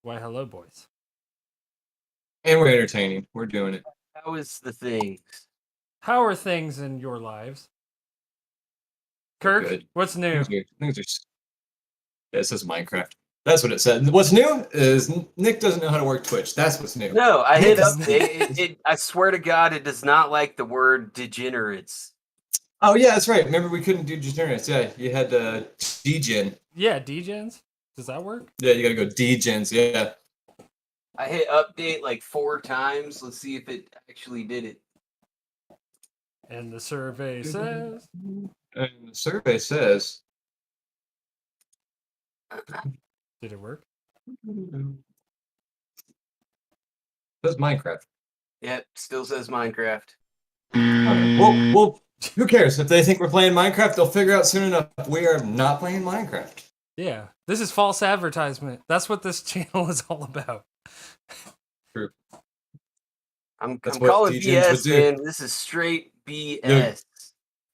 Why, hello, boys. And we're entertaining. We're doing it. How is the things? How are things in your lives? Kirk, Good. what's new? Things are. Yeah, it says Minecraft. That's what it said. What's new is Nick doesn't know how to work Twitch. That's what's new. No, I hit does update. I swear to God, it does not like the word degenerates. Oh yeah, that's right. Remember we couldn't do degenerates. Yeah, you had degen. Yeah, degens. Does that work? Yeah, you gotta go degens. Yeah. I hit update like 4 times. Let's see if it actually did it. And the survey says. And the survey says. Did it work? It says Minecraft. Yep, still says Minecraft. Okay. Well, who cares? If they think we're playing Minecraft, they'll figure out soon enough we are not playing Minecraft. Yeah. This is false advertisement. That's what this channel is all about. True. I'm That's what calling degens would BS, do. man. This is straight BS.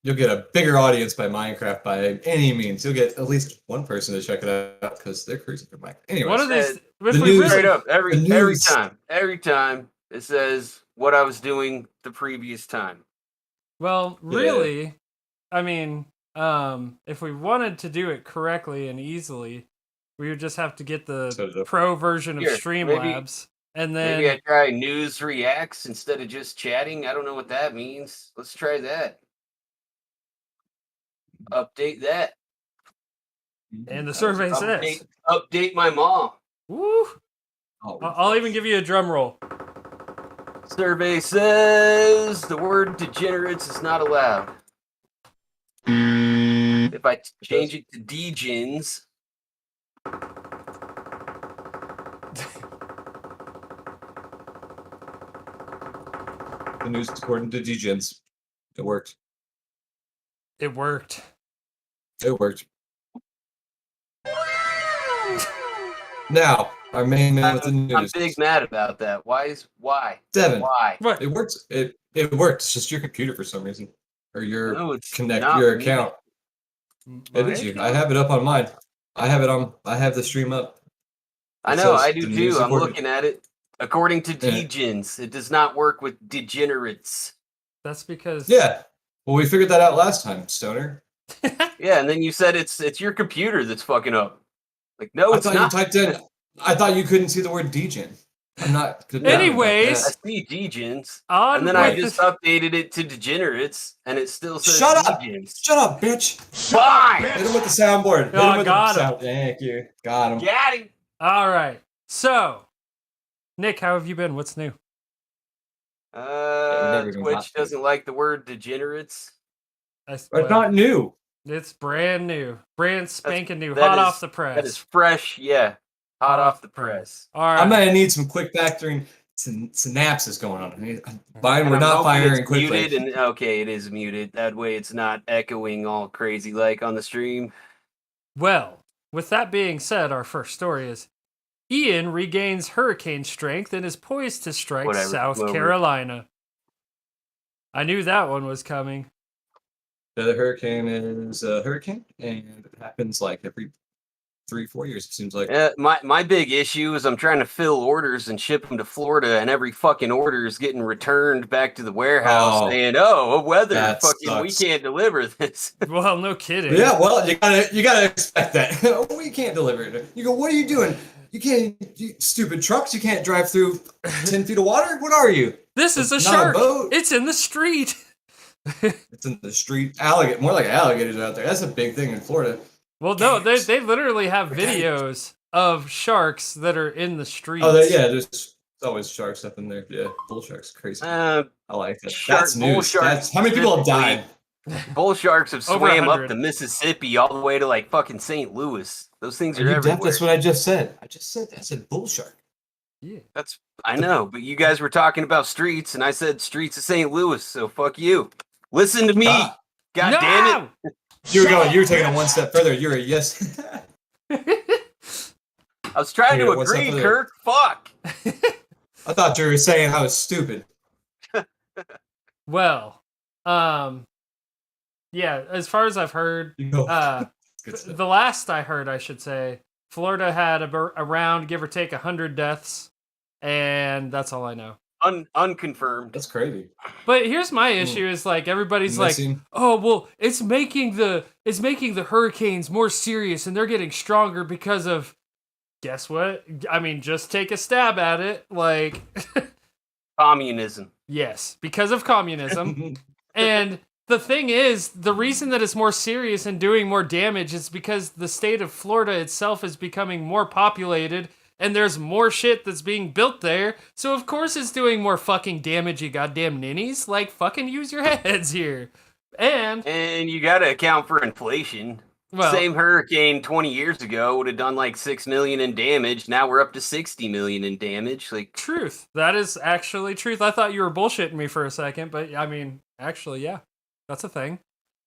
You'll get a bigger audience by Minecraft by any means. You'll get at least one person to check it out because they're cruising for Minecraft. Anyways, One of these. the news- Straight up, every news- time it says what I was doing the previous time. Well, really, I mean, if we wanted to do it correctly and easily, we would just have to get the pro version of Here, Streamlabs, and then Maybe I try news reacts instead of just chatting. I don't know what that means. Let's try that. Update that. and the survey says, Update my mom. "Woo!" Oh, I'll even give you a drum roll. Survey says the word degenerates is not allowed. If I change it to degens, the news according to degens. It worked. It worked. It worked. Now, our main man with the news. I'm big mad about that. Why? Devin. Why? What? It worked. It worked. It's just your computer for some reason, or your No, it's connect not your me. account. It is you. I have it up on mine. I have the stream up. I It know. says I do the news too. I'm according- looking at it. According to degens, it does not work with degenerates. That's because Yeah. Well, we figured that out last time, Stoner. Yeah, and then you said it's your computer that's fucking up. Like, no, I it's thought not. you typed in. I thought you couldn't see the word degen. I'm not. good Anyways, I see degens, on and then with I just updated it to degenerates, and it still says Shut up! degens. Shut up, bitch! Fine. Hit him with the soundboard. Hit Oh, him with got the him. sound. Thank you. Got him. Got him. All right. So, Nick, how have you been? What's new? never even got Twitch to it. doesn't like the word degenerates. It's not new. It's brand new, brand spanking new, that hot is- off the press. That is fresh, yeah. Hot off the press. All right. I'm gonna need some quick factoring synapses going on. Mine And we're I'm not hoping firing it's quickly. muted, and okay, it is muted. That way, it's not echoing all crazy like on the stream. Well, with that being said, our first story is Ian regains hurricane strength and is poised to strike Whatever, South over. Carolina. I knew that one was coming. The hurricane is a hurricane, and it happens like every 3-4 years. It seems like. My big issue is I'm trying to fill orders and ship them to Florida, and every fucking order is getting returned back to the warehouse Oh, saying, weather, that fucking, we sucks. can't deliver this. Well, no kidding. Yeah, well, you gotta expect that. We can't deliver it. You go, what are you doing? You can't, you stupid trucks. You can't drive through 10 feet of water. What are you? This is a It's not shark. a boat. It's in the street. It's in the street. Alligator, more like alligators out there. That's a big thing in Florida. Well, no, they literally have videos of sharks that are in the streets. Oh, there's always sharks up in there. Yeah, bull sharks, crazy. I like that. That's bull news. sharks That's how many people have died. Bull sharks have Over swam up 100. the Mississippi all the way to like fucking St. Louis. Those things are Are you deaf? everywhere. That's what I just said. I said bull shark. Yeah. I know, but you guys were talking about streets, and I said streets of St. Louis, so fuck you. Listen to me. Ah. God no! damn it. You were taking it one step further. You're a yes. I was trying Yeah, to what's up agree, with it? Kirk. Fuck. I thought you were saying I was stupid. Well, yeah, as far as I've heard, You go. Good stuff. the last I heard, I should say, Florida had around, give or take, 100 deaths, and that's all I know. Unconfirmed. That's crazy. But here's my issue: is like everybody's like, oh well, it's making the hurricanes more serious, and they're getting stronger because of. Guess what? I mean, just take a stab at it. Like communism. Yes, because of communism. And the thing is, the reason that it's more serious and doing more damage is because the state of Florida itself is becoming more populated and there's more shit that's being built there. So of course it's doing more fucking damage, you goddamn ninnies. Like, fucking use your heads here. And you gotta account for inflation. Well, same hurricane 20 years ago would have done like 6 million in damage. Now we're up to 60 million in damage. Like, truth. That is actually truth. I thought you were bullshitting me for a second, but I mean, actually, yeah, that's a thing.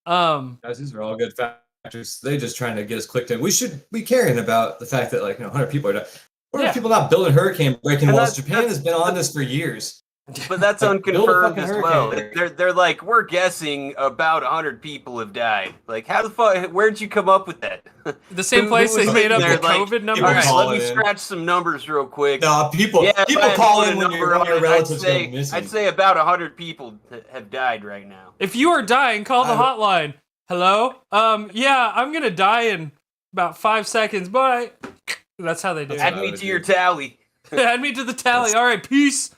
Guys, these are all good factors. They're just trying to get us clicked in. We should be caring about the fact that 100 people are dying. What are people not building hurricane breaking walls? Japan has been on this for years. But that's unconfirmed as well. They're like, we're guessing about 100 people have died. Like, how the fuck? Where'd you come up with that? The same place they made up the COVID numbers. All right, let me scratch some numbers real quick. No, people call in when your relatives go missing. I'd say about 100 people have died right now. If you are dying, call the hotline. Hello? Yeah, I'm gonna die in about 5 seconds. Bye. That's how they do it. Add me to your tally. Add me to the tally. All right, peace.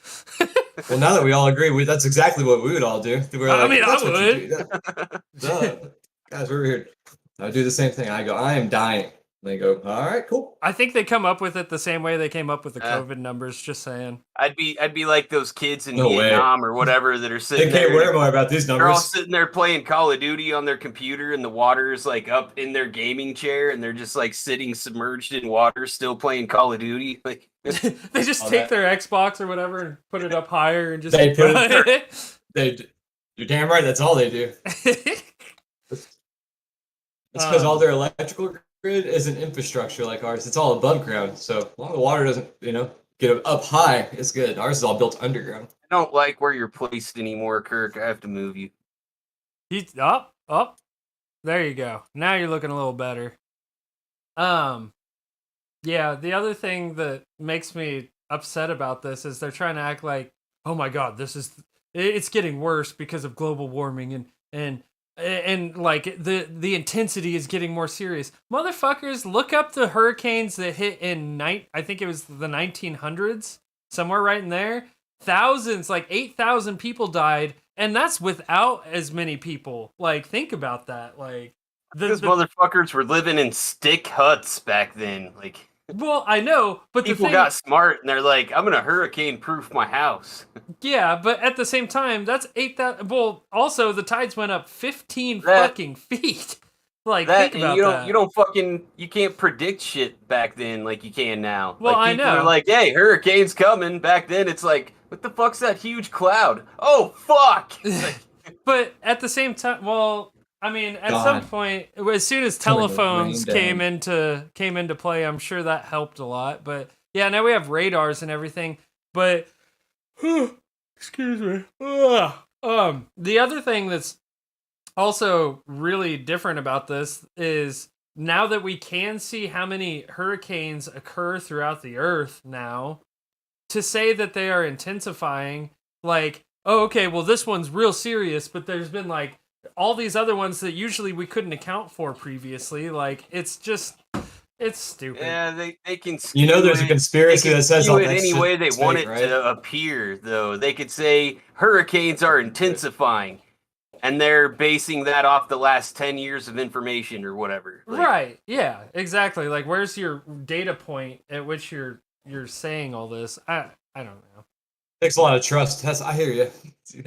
Well, now that we all agree, that's exactly what we would all do. I mean, I would. Guys, we're here. I do the same thing. I go, I am dying. And they go, all right, cool. I think they come up with it the same way they came up with the COVID numbers. Just saying. I'd be like those kids in Vietnam or whatever that are sitting there. They can't worry more about these numbers. They're all sitting there playing Call of Duty on their computer, and the water is like up in their gaming chair, and they're just like sitting submerged in water, still playing Call of Duty. Like they just take their Xbox or whatever and put it up higher and just. They put it. You're damn right. That's all they do. It's because all their electrical grid isn't infrastructure like ours. It's all above ground. So as long as the water doesn't, get up high, it's good. Ours is all built underground. I don't like where you're placed anymore, Kirk. I have to move you. He's up. There you go. Now you're looking a little better. Yeah, the other thing that makes me upset about this is they're trying to act like, oh my God, it's getting worse because of global warming and like the intensity is getting more serious. Motherfuckers, look up the hurricanes that hit in I think it was the 1900s, somewhere right in there. Thousands, like 8,000 people died, and that's without as many people. Like, think about that. Like, those motherfuckers were living in stick huts back then. Like, well, I know, but people got smart and they're like, I'm gonna hurricane-proof my house. Yeah, but at the same time, that's 8,000. Well, also the tides went up 15 fucking feet. Like, think about that. You can't predict shit back then like you can now. Well, like, people are like, hey, hurricane's coming. Back then, it's like, what the fuck's that huge cloud? Oh, fuck! But at the same time, well, I mean, at some point, as soon as telephones came into play, I'm sure that helped a lot. But yeah, now we have radars and everything. But excuse me. The other thing that's also really different about this is now that we can see how many hurricanes occur throughout the earth now, to say that they are intensifying, like, oh, okay, well, this one's real serious, but there's been like all these other ones that usually we couldn't account for previously. Like, it's stupid. Yeah, they can. There's a conspiracy that says all that any way they want it to appear. Though they could say hurricanes are intensifying, and they're basing that off the last 10 years of information or whatever. Like, right? Yeah, exactly. Like, where's your data point at which you're saying all this? I don't know. Takes a lot of trust. I hear you.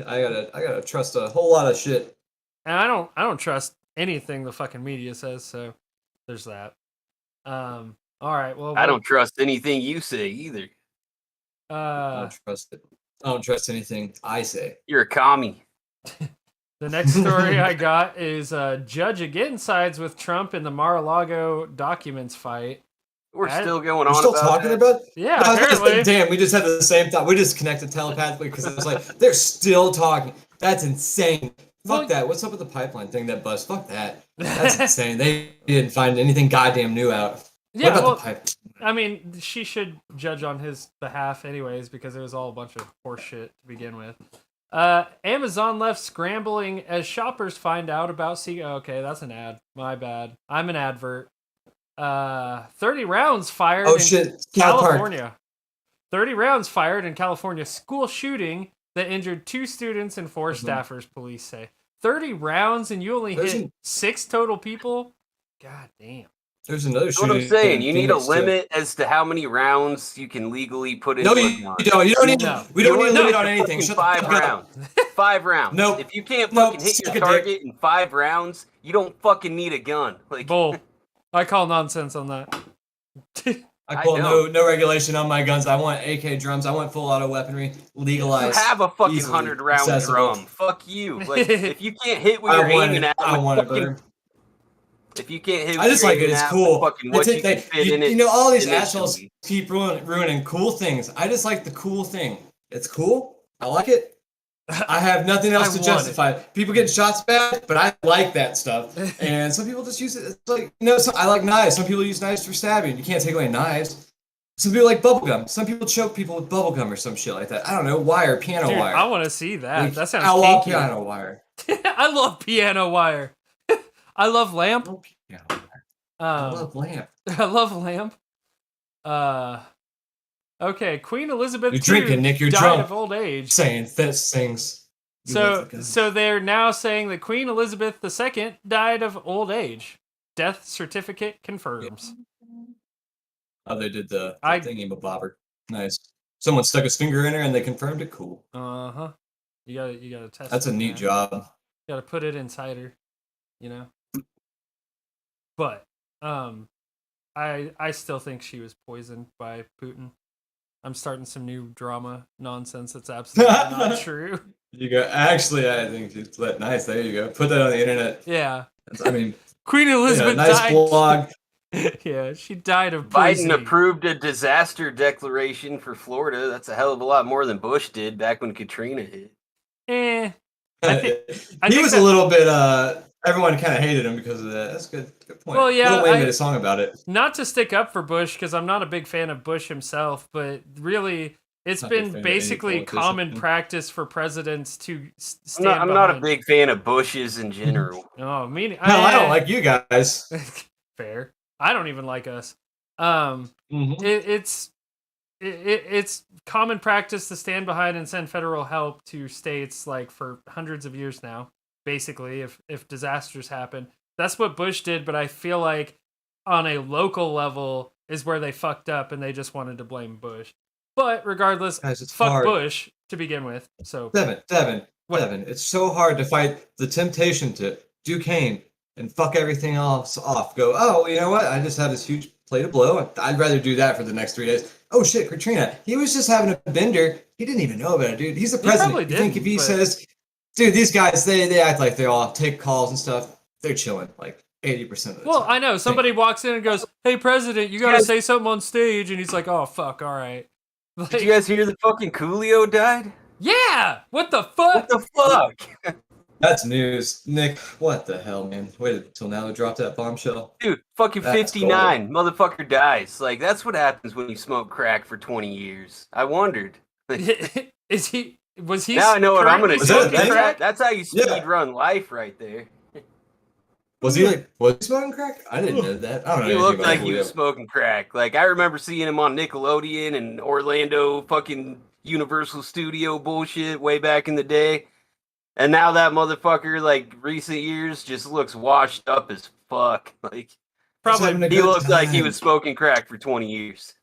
I gotta trust a whole lot of shit. And I don't trust anything the fucking media says, so there's that. All right, well, I don't trust anything you say either. I don't trust it. I don't trust anything I say. You're a commie. The next story I got is judge again sides with Trump in the Mar-a-Lago documents fight. We're still going on. We're still talking about? Yeah, apparently. Damn, we just had the same thought. We just connected telepathically because it was like, they're still talking. That's insane. Fuck that. What's up with the pipeline thing that bust? Fuck that. That's insane. They didn't find anything goddamn new out. Yeah, what about well, the pipe? I mean, she should judge on his behalf anyways, because it was all a bunch of horse shit to begin with. Amazon left scrambling as shoppers find out about okay, that's an ad. My bad. I'm an advert. 30 rounds fired Oh in shit, California. 30 rounds fired in California school shooting that injured 2 students and 4 staffers, police say. 30 rounds and you only hit 6 total people? God damn. There's another That's shooting. what I'm saying. You need a Phoenix, limit as to how many rounds you can legally put into No, a you gun. don't. You don't need. No. We don't need a limit on Fucking anything. Shut 5 the fuck rounds. up. 5 rounds. Nope. If you can't Nope. fucking hit your Suck a dick. target in 5 rounds, you don't fucking need a gun. Like, Bull. I call nonsense on that. I call no regulation on my guns. I want AK drums. I want full auto weapons legalized. you have a fucking easily 100-round accessible. drum. Fuck you. Like, if you can't hit what you're aiming at, I want it, fucking, brother. if you can't hit, I just like it. It's cool. Fucking what you can fit in it. You know, all these initially. assholes keep ruining cool things. I just like the cool thing. It's cool. I like it. I have nothing else to justify it. People get shots bad, but I like that stuff. And some people just use it. It's like, I like knives. Some people use knives for stabbing. You can't take away knives. Some people like bubblegum. Some people choke people with bubblegum or some shit like that. I don't know. Wire, piano wire. I want to see that. Like, That sounds I love kinky. piano wire. I love piano wire. I love lamp. I love lamp. I love lamp. Okay, Queen Elizabeth You're drinking, Nick. You're died drunk. of old age. Saying things. So they're now saying that Queen Elizabeth II died of old age. Death certificate confirms. Oh, they did the thingy bobber. Nice. Someone stuck his finger in her and they confirmed it. Cool. Uh-huh. You gotta test. That's a neat job. You gotta put it inside her, you know. But I still think she was poisoned by Putin. I'm starting some new drama nonsense that's absolutely not true. You go. Actually, I think it's nice. There you go. Put that on the internet. Yeah. I mean, Queen Elizabeth nice died. blog. Yeah, she died of Biden poisoning. approved a disaster declaration for Florida. That's a hell of a lot more than Bush did back when Katrina hit. I He was a little bit. Everyone kind of hated him because of that. That's a good point. Well, yeah, Lil Wayne made a song about it. Not to stick up for Bush, because I'm not a big fan of Bush himself, but really, it's been basically common practice for presidents to stand I'm not a big fan of Bushes in general. Oh, me. I don't like you guys. Fair. I don't even like us. It's common practice to stand behind and send federal help to states like for hundreds of years now. Basically, if disasters happen, that's what Bush did. But I feel like on a local level is where they fucked up, and they just wanted to blame Bush. But regardless, Guys, fuck hard. Bush to begin with. So Devin, it's so hard to fight the temptation to Duquesne and fuck everything else off. Go, oh, you know what? I just have this huge plate of blow. I'd rather do that for the next 3 days. Oh shit, Katrina. He was just having a bender. He didn't even know about it, dude. He's the president. You think if he says, dude, these guys, they act like they all take calls and stuff. They're chilling like 80% of the time. Well, I know. Somebody walks in and goes, hey, president, you got to say something on stage. And he's like, oh, fuck, all right. Like, did you guys hear the fucking Coolio died? Yeah! What the fuck? What the fuck? That's news. Nick, what the hell, man? Waited until now to drop that bombshell. Dude, fucking 59. Motherfucker dies. Like, that's what happens when you smoke crack for 20 years. I wondered. Was he now I know what I'm going to do. Crack? That's how you speed run life right there. Was he smoking crack? I didn't know that. I don't know. He looked like he was smoking crack. Like, I remember seeing him on Nickelodeon and Orlando fucking Universal Studio bullshit way back in the day. And now that motherfucker, like, recent years, just looks washed up as fuck. Like, probably he looked like he was smoking crack for 20 years.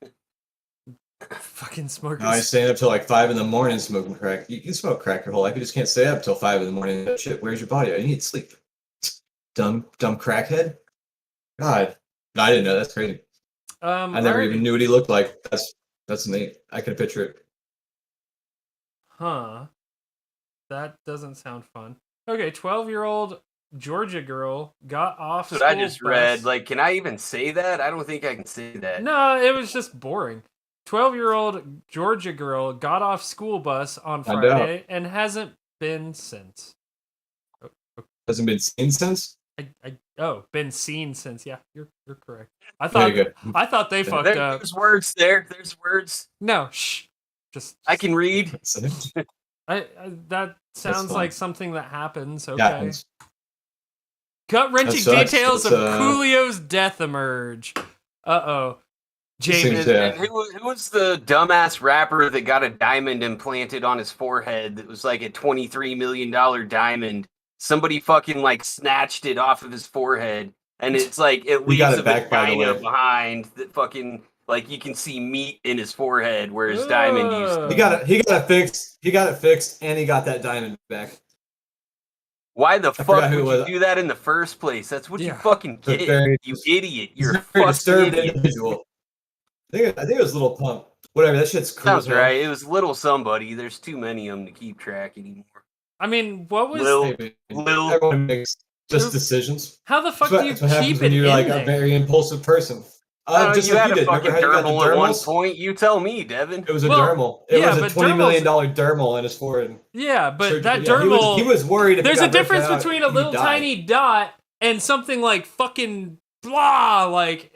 Fucking smoking. No, I staying up till like 5 a.m. smoking crack. You can smoke crack your whole life. You just can't stay up till 5 a.m. Shit, where's your body? You need sleep. Dumb crackhead. God, I didn't know. That's crazy. I never even knew what he looked like. That's neat. I can picture it. Huh. That doesn't sound fun. Okay, 12-year-old Georgia girl got off. That's what I just read. Like, can I even say that? I don't think I can say that. No, it was just boring. 12-year-old Georgia girl got off school bus on Friday and hasn't been since. Hasn't been seen since? Been seen since. Yeah, you're correct. I There you thought go. I thought they fucked up. There's words there. There's words. No, shh. I can read. That sounds like something that happens. Okay. Happens. Gut-wrenching That sucks. details It's, of Coolio's death emerge. Uh-oh. Jamie. Yeah. And who was the dumbass rapper that got a diamond implanted on his forehead that was like a $23 million diamond? Somebody fucking like snatched it off of his forehead, and it's like it We got leaves it a back, by the vagina way. behind that fucking like you can see meat in his forehead where his diamond used to. He got it fixed. He got it fixed, and he got that diamond back. Why the fuck would you do that in the first place? That's what you fucking did, you idiot. You're a fucking disturbed idiot. individual. I think it was Little Pump. Whatever, that shit's cool. Sounds right. It was Little Somebody. There's too many of them to keep track anymore. I mean, what was Lil? Everyone makes just decisions. How the fuck do you keep it when you're in like there? a very impulsive person? Just you like had you a did. fucking Remember how you got the dermal at one dermals? point. You tell me, Devin. It was a dermal. It was a $20 million dermal in his forehead. Yeah, but Surgery. that dermal. He was worried. If there's it a got ripped difference out, between a he'd little die. tiny dot and something like fucking blah. Like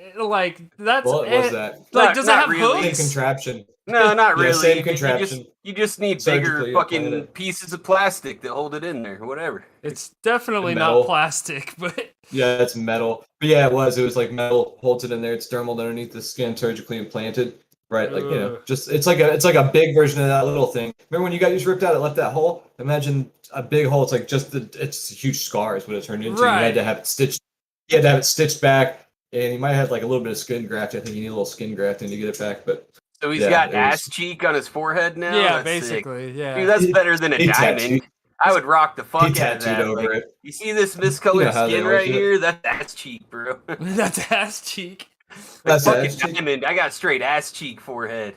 that's. What was that? Like, does it have really. hooks? Same contraption. No, not really. Same contraption. You just need Surgically bigger fucking implanted. pieces of plastic that hold it in there, whatever. It's definitely Metal. not plastic, but Yeah, it's metal. But yeah, it was. It was like metal holds it in there. It's dermal underneath the skin, surgically implanted. Right, like just it's like a big version of that little thing. Remember when you got yours ripped out? It left that hole. Imagine a big hole. It's like it's a huge scar is what it turned into. Right. You had to have it stitched. You had to have it stitched back, and you might have like a little bit of skin graft. I think you need a little skin grafting to get it back. But so he's got ass cheek on his forehead now. Yeah, that's basically, sick. yeah. Dude, that's better than a diamond. Tattooed. I would rock the fuck He out of that. tattooed over it. You see this miscolored how they skin always right do it. here? That's ass cheek, bro. That's ass cheek. That's fucking ass cheek. diamond. I got straight ass cheek forehead.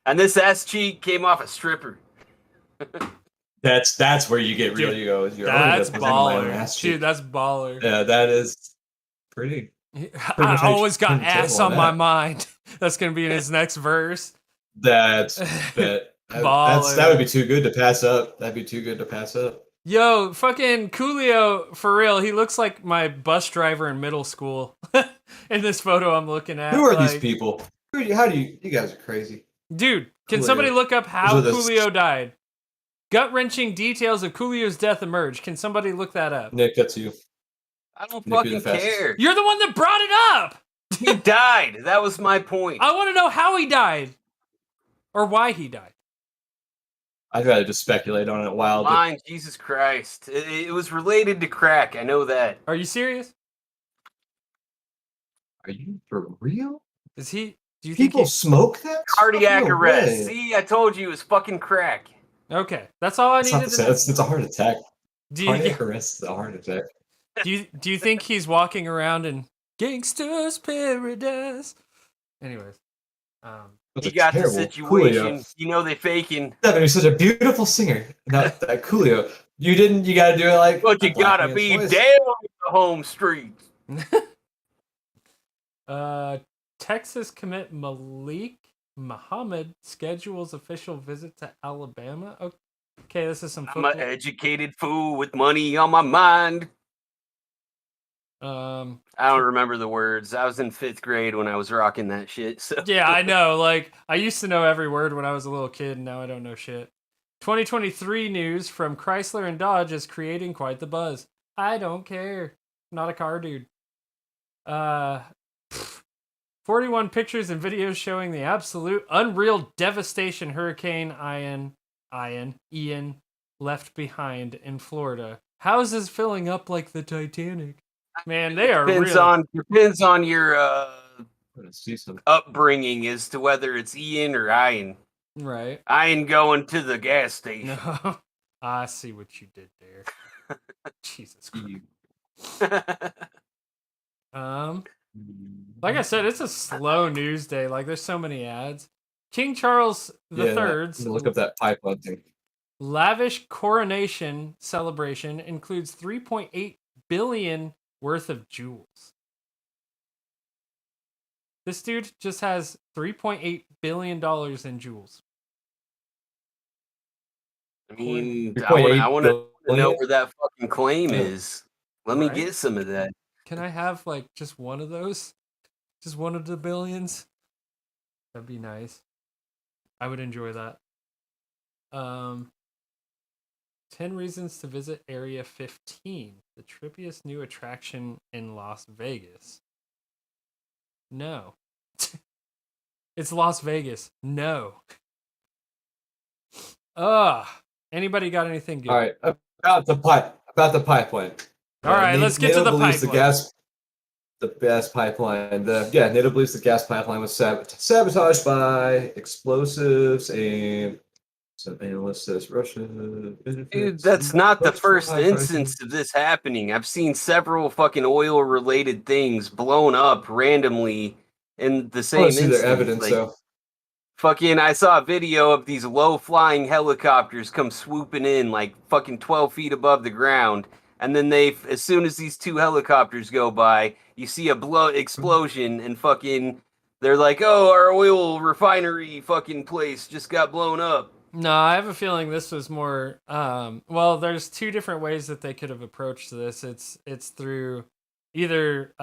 And this ass cheek came off a stripper. That's where you get real. Dude, You go. That's baller, dude. That's baller. Yeah, that is pretty. I always got pretty ass terrible on on my that. mind. That's gonna be in his next verse. That would be too good to pass up. That'd be too good to pass up. Yo, fucking Coolio, for real. He looks like my bus driver in middle school. In this photo I'm looking at. Who are these people? How do you guys are crazy. Dude, can Coolio. somebody look up how Those are the- Coolio died? Gut-wrenching details of Coolio's death emerge. Can somebody look that up? Nick, that's you. I don't Nick, you're the fucking fastest. care. You're the one that brought it up! He died. That was my point. I want to know how he died. Or why he died. I'd rather just speculate on it wildly. Mine, Jesus Christ. It was related to crack. I know that. Are you serious? Are you for real? Is he... Do you think People he's... smoke that? Cardiac No arrest. way. See, I told you it was fucking crack. Okay, that's all I It's not needed the to same. know. It's a heart attack. Do Cardiac you, arrest is a heart attack. do you think he's walking around in Gangster's Paradise? Anyways. That's You a got the terrible situation. Coolio. You know they faking. Devin, you're such a beautiful singer. Not that Coolio. You gotta do it like. But you a black gotta man's be voice. down the home streets. Texas commit Malik Muhammad schedules official visit to Alabama. Okay, this is some I'm football. an educated fool with money on my mind. I don't remember the words. I was in 5th grade when I was rocking that shit. So Yeah, I know. Like, I used to know every word when I was a little kid, and now I don't know shit. 2023 news from Chrysler and Dodge is creating quite the buzz. I don't care. Not a car dude. 41 pictures and videos showing the absolute unreal devastation Hurricane Ian left behind in Florida. Houses filling up like the Titanic. Man, they are depends on your Let's see some. upbringing as to whether it's Ian or Ian. right. Ian going to the gas station. No, I see what you did there. Jesus Christ. Like I said, it's a slow news day. Like, there's so many ads. King Charles III's look up that pipeline thing. lavish coronation celebration includes 3.8 billion worth of jewels. This dude just has $3.8 billion in jewels. I mean, 3.8 I want to know billion? where that fucking claim Yeah. is. Let me Right? get some of that. Can I have, like, just one of those? Just one of the billions. That'd be nice. I would enjoy that. 10 reasons to visit Area 15, the trippiest new attraction in Las Vegas. No. It's Las Vegas. No. Anybody got anything good? All right, about the pipeline. All right, let's get to the pipeline. The gas pipeline. NATO believes the gas pipeline was sabotaged by explosives and some analysts says Russia. Dude, that's not the first instance of this happening. I've seen several fucking oil-related things blown up randomly in the same instance. Their evidence, though. Fucking, I saw a video of these low-flying helicopters come swooping in like fucking 12 feet above the ground, and then as soon as these two helicopters go by, you see a explosion, and fucking, they're like, oh, our oil refinery fucking place just got blown up. No, I have a feeling this was more. Well, there's two different ways that they could have approached this. It's through either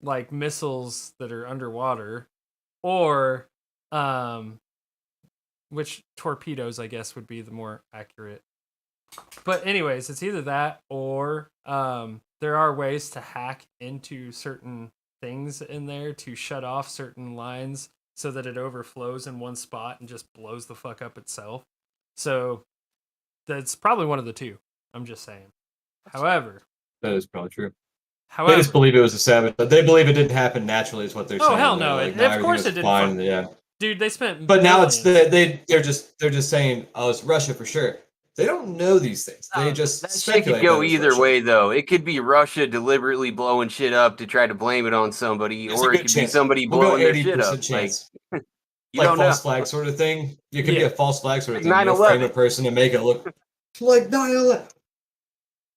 like missiles that are underwater, or which torpedoes, I guess, would be the more accurate. But anyways, it's either that or there are ways to hack into certain things in there to shut off certain lines so that it overflows in one spot and just blows the fuck up itself. So that's probably one of the two. I'm just saying. However, that is probably true. However, they just believe it was a sabotage. They believe it didn't happen naturally, is what they're saying. Oh hell no! Like, of course it didn't. Fine. Yeah, dude, they spent. But billions. now they're just saying, oh, it's Russia for sure. They don't know these things. They just that shit could go either way, though. It could be Russia deliberately blowing shit up to try to blame it on somebody, or it could be somebody blowing their shit up. Chance. Like, you don't false flag sort of thing. It could be a false flag sort of thing. 9/11. Frame a person and make it look like 9/11.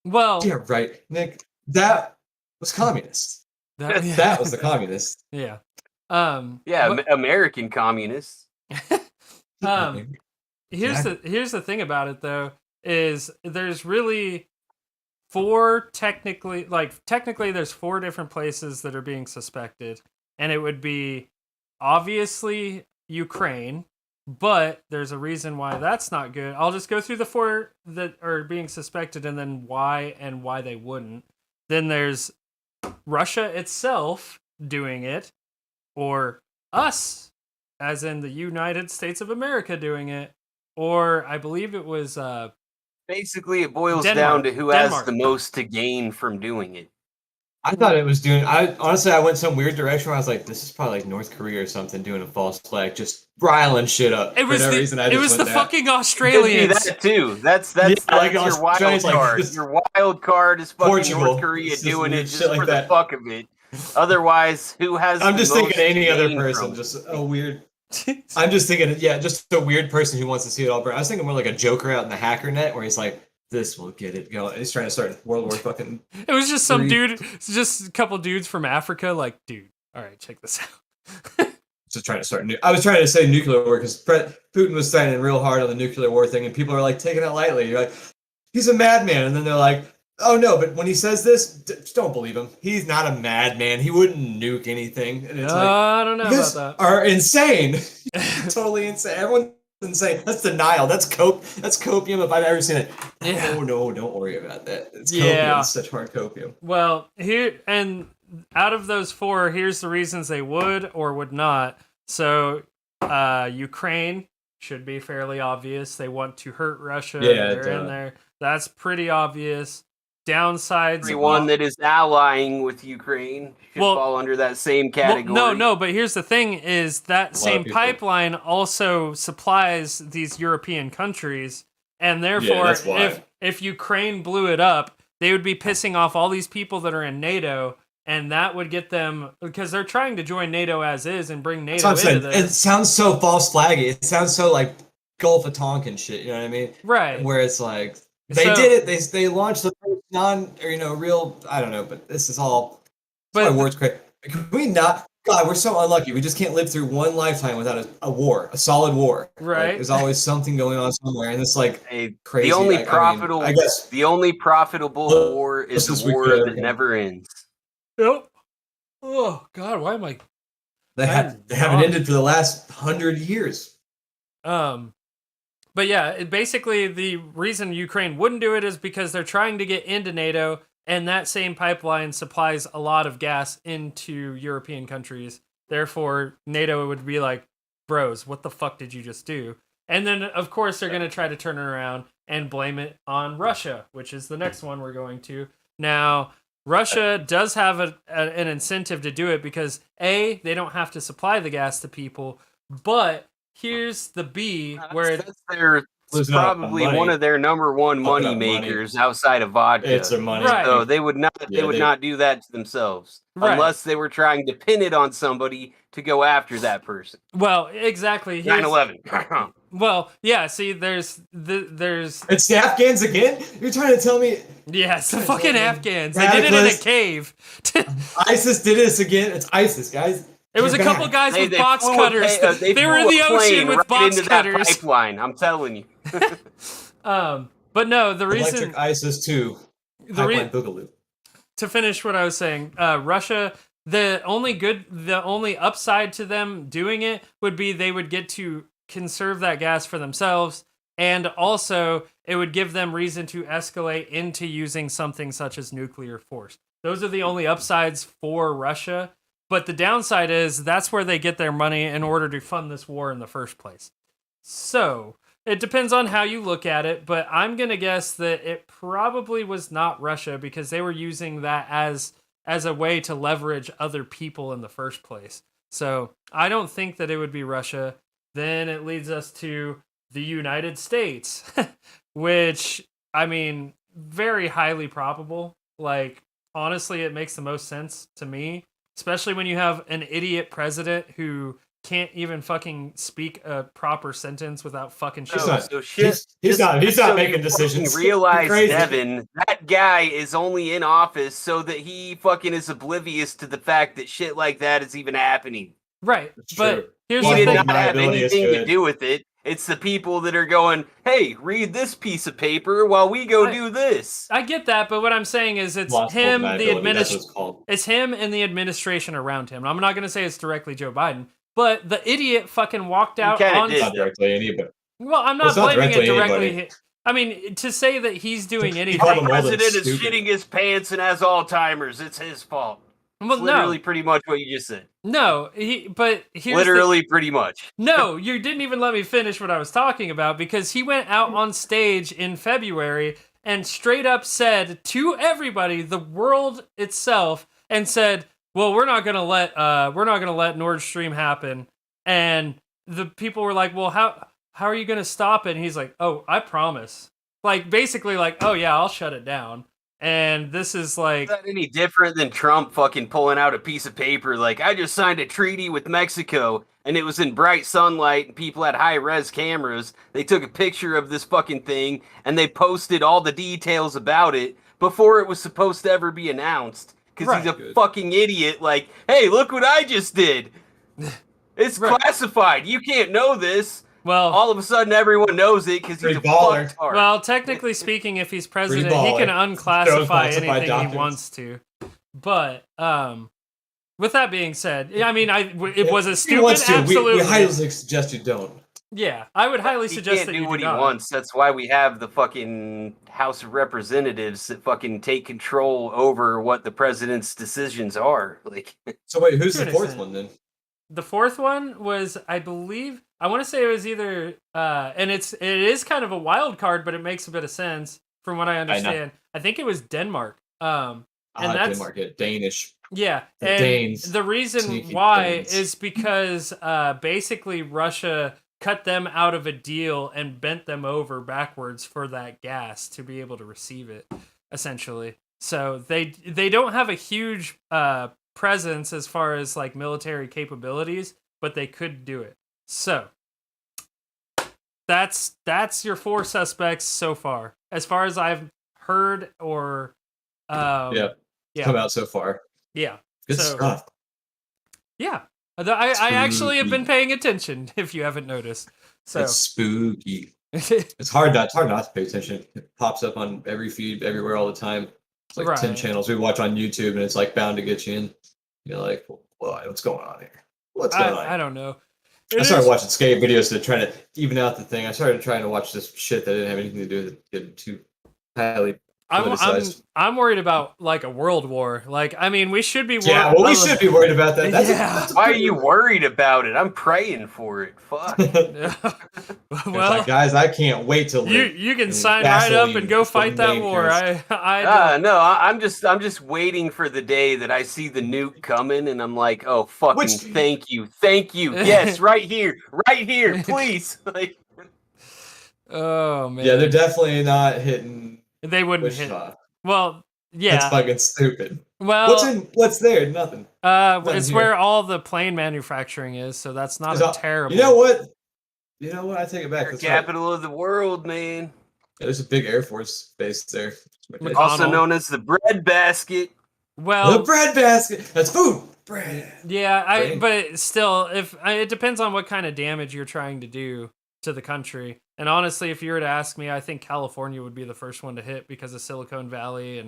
Well, yeah, right, Nick. That was communist. That was the communist. Yeah. American communists. Here's the thing about it though, is there's really technically there's 4 different places that are being suspected, and it would be obviously Ukraine, but there's a reason why that's not good. I'll just go through the 4 that are being suspected and then why they wouldn't. Then there's Russia itself doing it, or us, as in the United States of America doing it, or I believe it was basically it boils down to who has the most to gain from doing it. I thought it was doing. I went some weird direction where I was like, "This is probably like North Korea or something doing a false flag, just riling shit up." It was for no reason. It was the fucking Australians. That too. That's like your wild card. Your wild card is fucking Portugal. North Korea doing it just for the fuck of it. Otherwise, who has? I'm just thinking any other person, just a weird. I'm just thinking, just a weird person who wants to see it all burn. I was thinking more like a Joker out in the hacker net where he's like, this will get it going. He's trying to start World War fucking. It was just some dude, just a couple dudes from Africa. Like, dude, all right, check this out. Just trying to start. I was trying to say nuclear war because Putin was signing real hard on the nuclear war thing, and people are like taking it lightly. You're like, he's a madman, and then they're like, oh no, but when he says this, just don't believe him. He's not a madman. He wouldn't nuke anything. And it's I don't know about that. Are insane. Totally insane. Everyone's insane. That's denial. That's copium if I've ever seen it. Yeah. Oh no, don't worry about that. It's copium. It's such hard copium. Well, out of those 4, here's the reasons they would or would not. So, Ukraine should be fairly obvious. They want to hurt Russia. Yeah, they're in there. That's pretty obvious. Downsides. Everyone that is allying with Ukraine should fall under that same category. No, but here's the thing: is that same pipeline also supplies these European countries, and therefore, if Ukraine blew it up, they would be pissing off all these people that are in NATO, and that would get them, because they're trying to join NATO as is and bring NATO into this. It sounds so false flaggy. It sounds so like Gulf of Tonkin shit. You know what I mean? Right. Where it's like. They did it. They launched the first real. I don't know, but this is all. But my words crazy. Can we not? God, we're so unlucky. We just can't live through one lifetime without a war, a solid war. Right. Like, there's always something going on somewhere, and it's like crazy. The only profitable, I guess, the only profitable war is a war that never ends. Yep. Oh God, why am I? They haven't ended for the last 100 years. But yeah, basically the reason Ukraine wouldn't do it is because they're trying to get into NATO, and that same pipeline supplies a lot of gas into European countries. Therefore, NATO would be like, bros, what the fuck did you just do? And then, of course, they're going to try to turn it around and blame it on Russia, which is the next one we're going to. Now, Russia does have an incentive to do it because, A, they don't have to supply the gas to people, but here's the B, where it's probably one of their number one money makers outside of vodka. It's their money. Right. So they would not do that to themselves unless they were trying to pin it on somebody to go after that person. Well, exactly. 9/11. Well, yeah. See, there's it's the Afghans again. You're trying to tell me? Yeah, it's the fucking Afghans. They did it in a cave. ISIS did this again. It's ISIS, guys. It was a couple guys with box cutters. They were in the ocean with box cutters. That pipeline, I'm telling you. But no, the reason Electric ISIS 2 pipeline boogaloo. To finish what I was saying, Russia. The only upside to them doing it would be they would get to conserve that gas for themselves, and also it would give them reason to escalate into using something such as nuclear force. Those are the only upsides for Russia. But the downside is that's where they get their money in order to fund this war in the first place. So it depends on how you look at it, but I'm going to guess that it probably was not Russia because they were using that as a way to leverage other people in the first place. So I don't think that it would be Russia. Then it leads us to the United States, which, I mean, very highly probable. Like, honestly, it makes the most sense to me. Especially when you have an idiot president who can't even fucking speak a proper sentence without fucking shit. He's not making decisions. Realize, Devin, that guy is only in office so that he fucking is oblivious to the fact that shit like that is even happening. Right, but here's he did not have anything to do with it. It's the people that are going, hey, read this piece of paper while we go do this. I get that, but what I'm saying is it's him, it's him and the administration around him. I'm not going to say it's directly Joe Biden, but the idiot fucking walked out on... Not directly anybody. Well, I'm not blaming it directly. I mean, to say that he's doing anything... The president is shitting his pants and has Alzheimer's. It's his fault. Well, literally pretty much what you just said. No, but here's literally pretty much. No, you didn't even let me finish what I was talking about because he went out on stage in February and straight up said to everybody, the world itself, and said, "Well, we're not gonna let Nord Stream happen." And the people were like, "Well, how are you gonna stop it?" And he's like, "Oh, I promise." Like basically, like, "Oh yeah, I'll shut it down." And this is like... Is that any different than Trump fucking pulling out a piece of paper like, I just signed a treaty with Mexico, and it was in bright sunlight, and people had high-res cameras. They took a picture of this fucking thing, and they posted all the details about it before it was supposed to ever be announced. Because he's a fucking idiot, like, hey, look what I just did! It's classified, you can't know this! Well, all of a sudden, everyone knows it because he's a fucktard. Well, technically speaking, if he's president, he can unclassify anything he wants to. But with that being said, I mean, it was a stupid. Absolutely, we highly suggest you don't. Yeah, I would highly suggest that you do what he wants. That's why we have the fucking House of Representatives that fucking take control over what the president's decisions are. Like, so wait, who's the fourth one then? The fourth one was, I believe, I want to say it was either, and it is kind of a wild card, but it makes a bit of sense from what I understand. I think it was Denmark. And that's Denmark, Danish. Yeah, and Danes. The reason why is because basically Russia cut them out of a deal and bent them over backwards for that gas to be able to receive it, essentially. So they don't have a huge presence as far as like military capabilities, but they could do it. So that's your four suspects so far, as far as I've heard or come out so far. Yeah, good stuff. Yeah, I actually have been paying attention. If you haven't noticed, so it's spooky. It's hard not to pay attention. It pops up on every feed, everywhere, all the time. It's like 10 channels we watch on YouTube, and it's like bound to get you in. You're like, well, what's going on here? What's going on? I don't know. I started watching skate videos to try to even out the thing. I started trying to watch this shit that didn't have anything to do with it getting too highly politicized. I'm worried about like a world war. Like, I mean, we should be. Yeah, well, we should be worried about that. That's why are you worried about it? I'm praying for it. Fuck. Well, like, guys, I can't wait till you can sign right up and go fight that war. No, I'm just waiting for the day that I see the nuke coming, and I'm like, oh fucking, thank you, yes, right here, please. Like, oh man, yeah, they're definitely not hitting. They wouldn't hit. Well, yeah, that's fucking stupid. Well, what's there? Nothing. It's here. Where all the plane manufacturing is, so that's not terrible. You know what? I take it back. The capital of the world, man. Yeah, there's a big Air Force base there. Also known as the bread basket. Well, the bread basket. That's food. Bread. Yeah, but still, it depends on what kind of damage you're trying to do to the country. And honestly, if you were to ask me, I think California would be the first one to hit because of Silicon Valley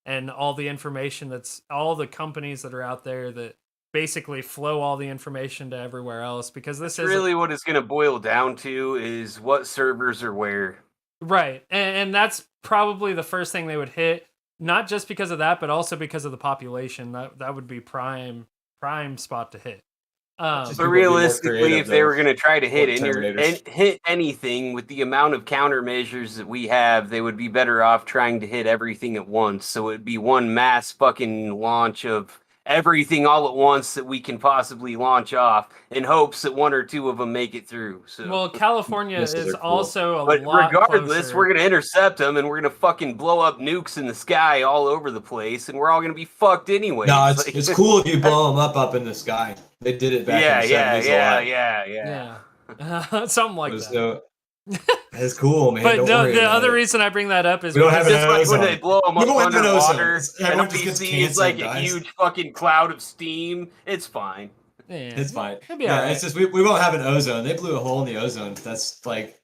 and all the information all the companies that are out there that basically flow all the information to everywhere else, because this is really what it's going to boil down to is what servers are where. Right. And that's probably the first thing they would hit, not just because of that, but also because of the population. That would be prime spot to hit. But realistically, if they were going to try to hit anything with the amount of countermeasures that we have, they would be better off trying to hit everything at once. So it'd be one mass fucking launch of everything all at once that we can possibly launch off in hopes that one or two of them make it through. So, well, California is also a lot regardless, closer. We're going to intercept them and we're going to fucking blow up nukes in the sky all over the place, and we're all going to be fucked anyway. No, it's cool if you blow them up in the sky. They did it back in the 70s a lot. Yeah. Something like that. It's cool, man. But the other reason I bring that up is we don't have just like when they blow them up underwater and everyone it's like a huge fucking cloud of steam. It's fine. Yeah, it's fine. Yeah, it's just we won't have an ozone. They blew a hole in the ozone. That's like,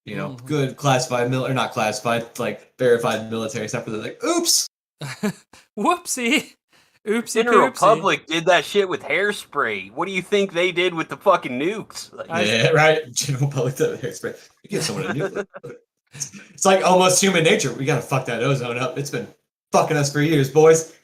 good classified or not classified, like verified military stuff. Where they're like, oops, whoopsie. Oopsie Inner Republic did that shit with hairspray. What do you think they did with the fucking nukes? Yeah, right. General Public did hairspray. You give someone a nuke. It's like almost human nature. We gotta fuck that ozone up. It's been fucking us for years, boys.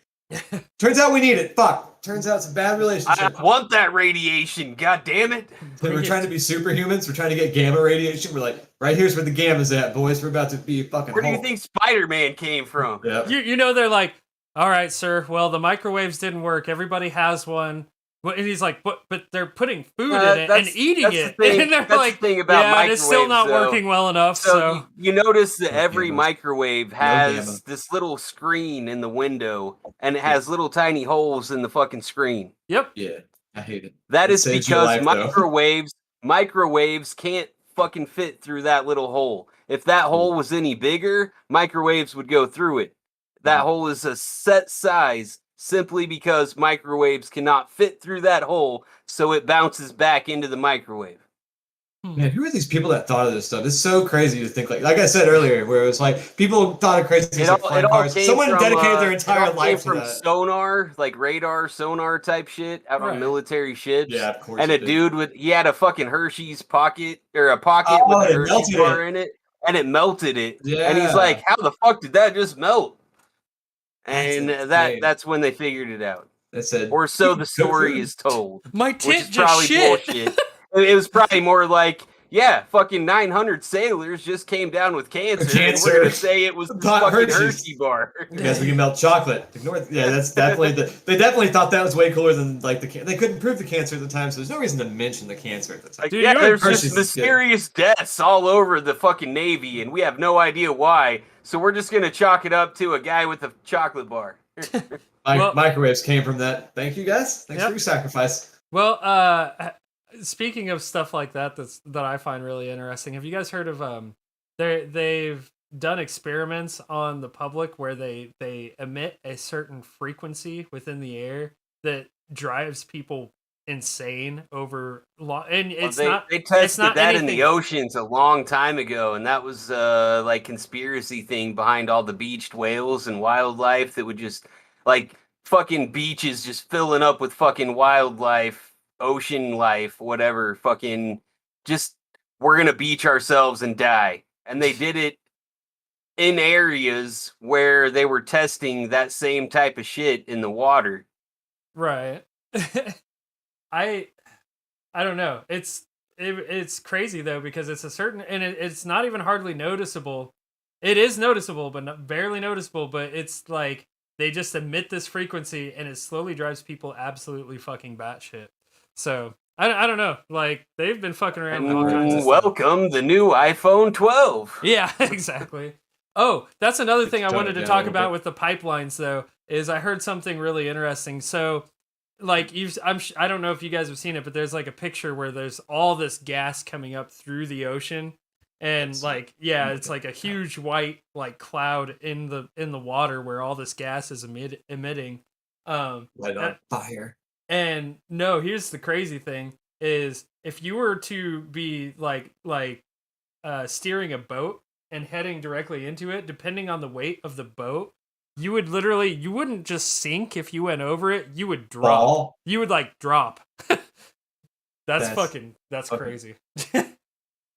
Turns out we need it. Fuck. Turns out it's a bad relationship. I want that radiation. God damn it. We're trying to be superhumans. We're trying to get gamma radiation. We're like, right here's where the gamma's at, boys. We're about to be fucking. Where do you think Spider-Man came from? Yeah. You know they're like, all right, sir. Well, the microwaves didn't work. Everybody has one. And he's like, but they're putting food in it and eating it. And they're like, the thing about it's still not working well enough. So you notice that every microwave has this little screen in the window, and it has little tiny holes in the fucking screen. Yep. Yeah, I hate it. That is because microwaves can't fucking fit through that little hole. If that hole was any bigger, microwaves would go through it. That hole is a set size simply because microwaves cannot fit through that hole, so it bounces back into the microwave. Man, who are these people that thought of this stuff? It's so crazy to think like I said earlier, where it was like people thought of crazy things like flying cars. Someone dedicated their entire life to that. Sonar, like radar, sonar type shit out on military ships. Yeah, of course. And a dude he had a fucking Hershey's pocket with a Hershey's bar in it, and it melted it. Yeah. And he's like, "How the fuck did that just melt?" And that's when they figured it out. They said, or so the story is told. My tit which is probably bullshit. It was probably more like, fucking 900 sailors just came down with cancer. And we're gonna say it was the fucking Hershey bar. Yes, we can melt chocolate. That's definitely they definitely thought that was way cooler than like they couldn't prove the cancer at the time, so there's no reason to mention the cancer at the time. Dude, there's just mysterious deaths all over the fucking Navy, and we have no idea why. So we're just gonna chalk it up to a guy with a chocolate bar. Microwaves came from that. Thank you guys. Thanks for your sacrifice. Well, speaking of stuff like that I find really interesting, have you guys heard of they've done experiments on the public where they emit a certain frequency within the air that drives people insane over and they tested that in the oceans a long time ago, and that was like conspiracy thing behind all the beached whales and wildlife that would just like fucking beaches just filling up with fucking wildlife, ocean life, whatever. Fucking just we're gonna beach ourselves and die. And they did it in areas where they were testing that same type of shit in the water. Right. I don't know. It's crazy though, because it's a certain, and it's not even hardly noticeable. It is noticeable, but barely noticeable. But it's like they just emit this frequency, and it slowly drives people absolutely fucking batshit. So I don't know. Like they've been fucking around with all kinds of stuff. Welcome the new iPhone 12. Yeah, exactly. Oh, that's another thing I wanted to talk about with the pipelines, though, is I heard something really interesting. So, like, I don't know if you guys have seen it, but there's like a picture where there's all this gas coming up through the ocean, and like, yeah, it's like a huge white like cloud in the water where all this gas is emitting. Light on fire. And no, here's the crazy thing: is if you were to be steering a boat and heading directly into it, depending on the weight of the boat, you wouldn't just sink if you went over it, you would drop. Fall? You would like drop. That's crazy.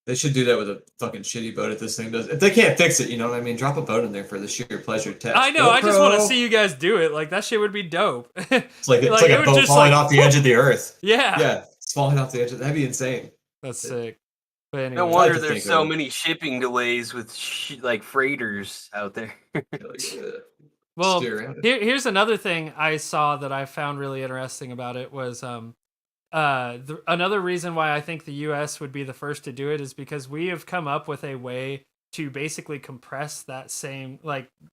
They should do that with a fucking shitty boat if this thing does. If they can't fix it, you know what I mean? Drop a boat in there for the sheer pleasure test. I know, I just want to see you guys do it. Like that shit would be dope. It's like a boat falling off the edge of the earth. Yeah. Yeah, it's falling off the edge of that'd be insane. That's sick. But anyway, no wonder there's so many shipping delays with like freighters out there. Well, here's another thing I saw that I found really interesting about it was another reason why I think the U.S. would be the first to do it is because we have come up with a way to basically compress that same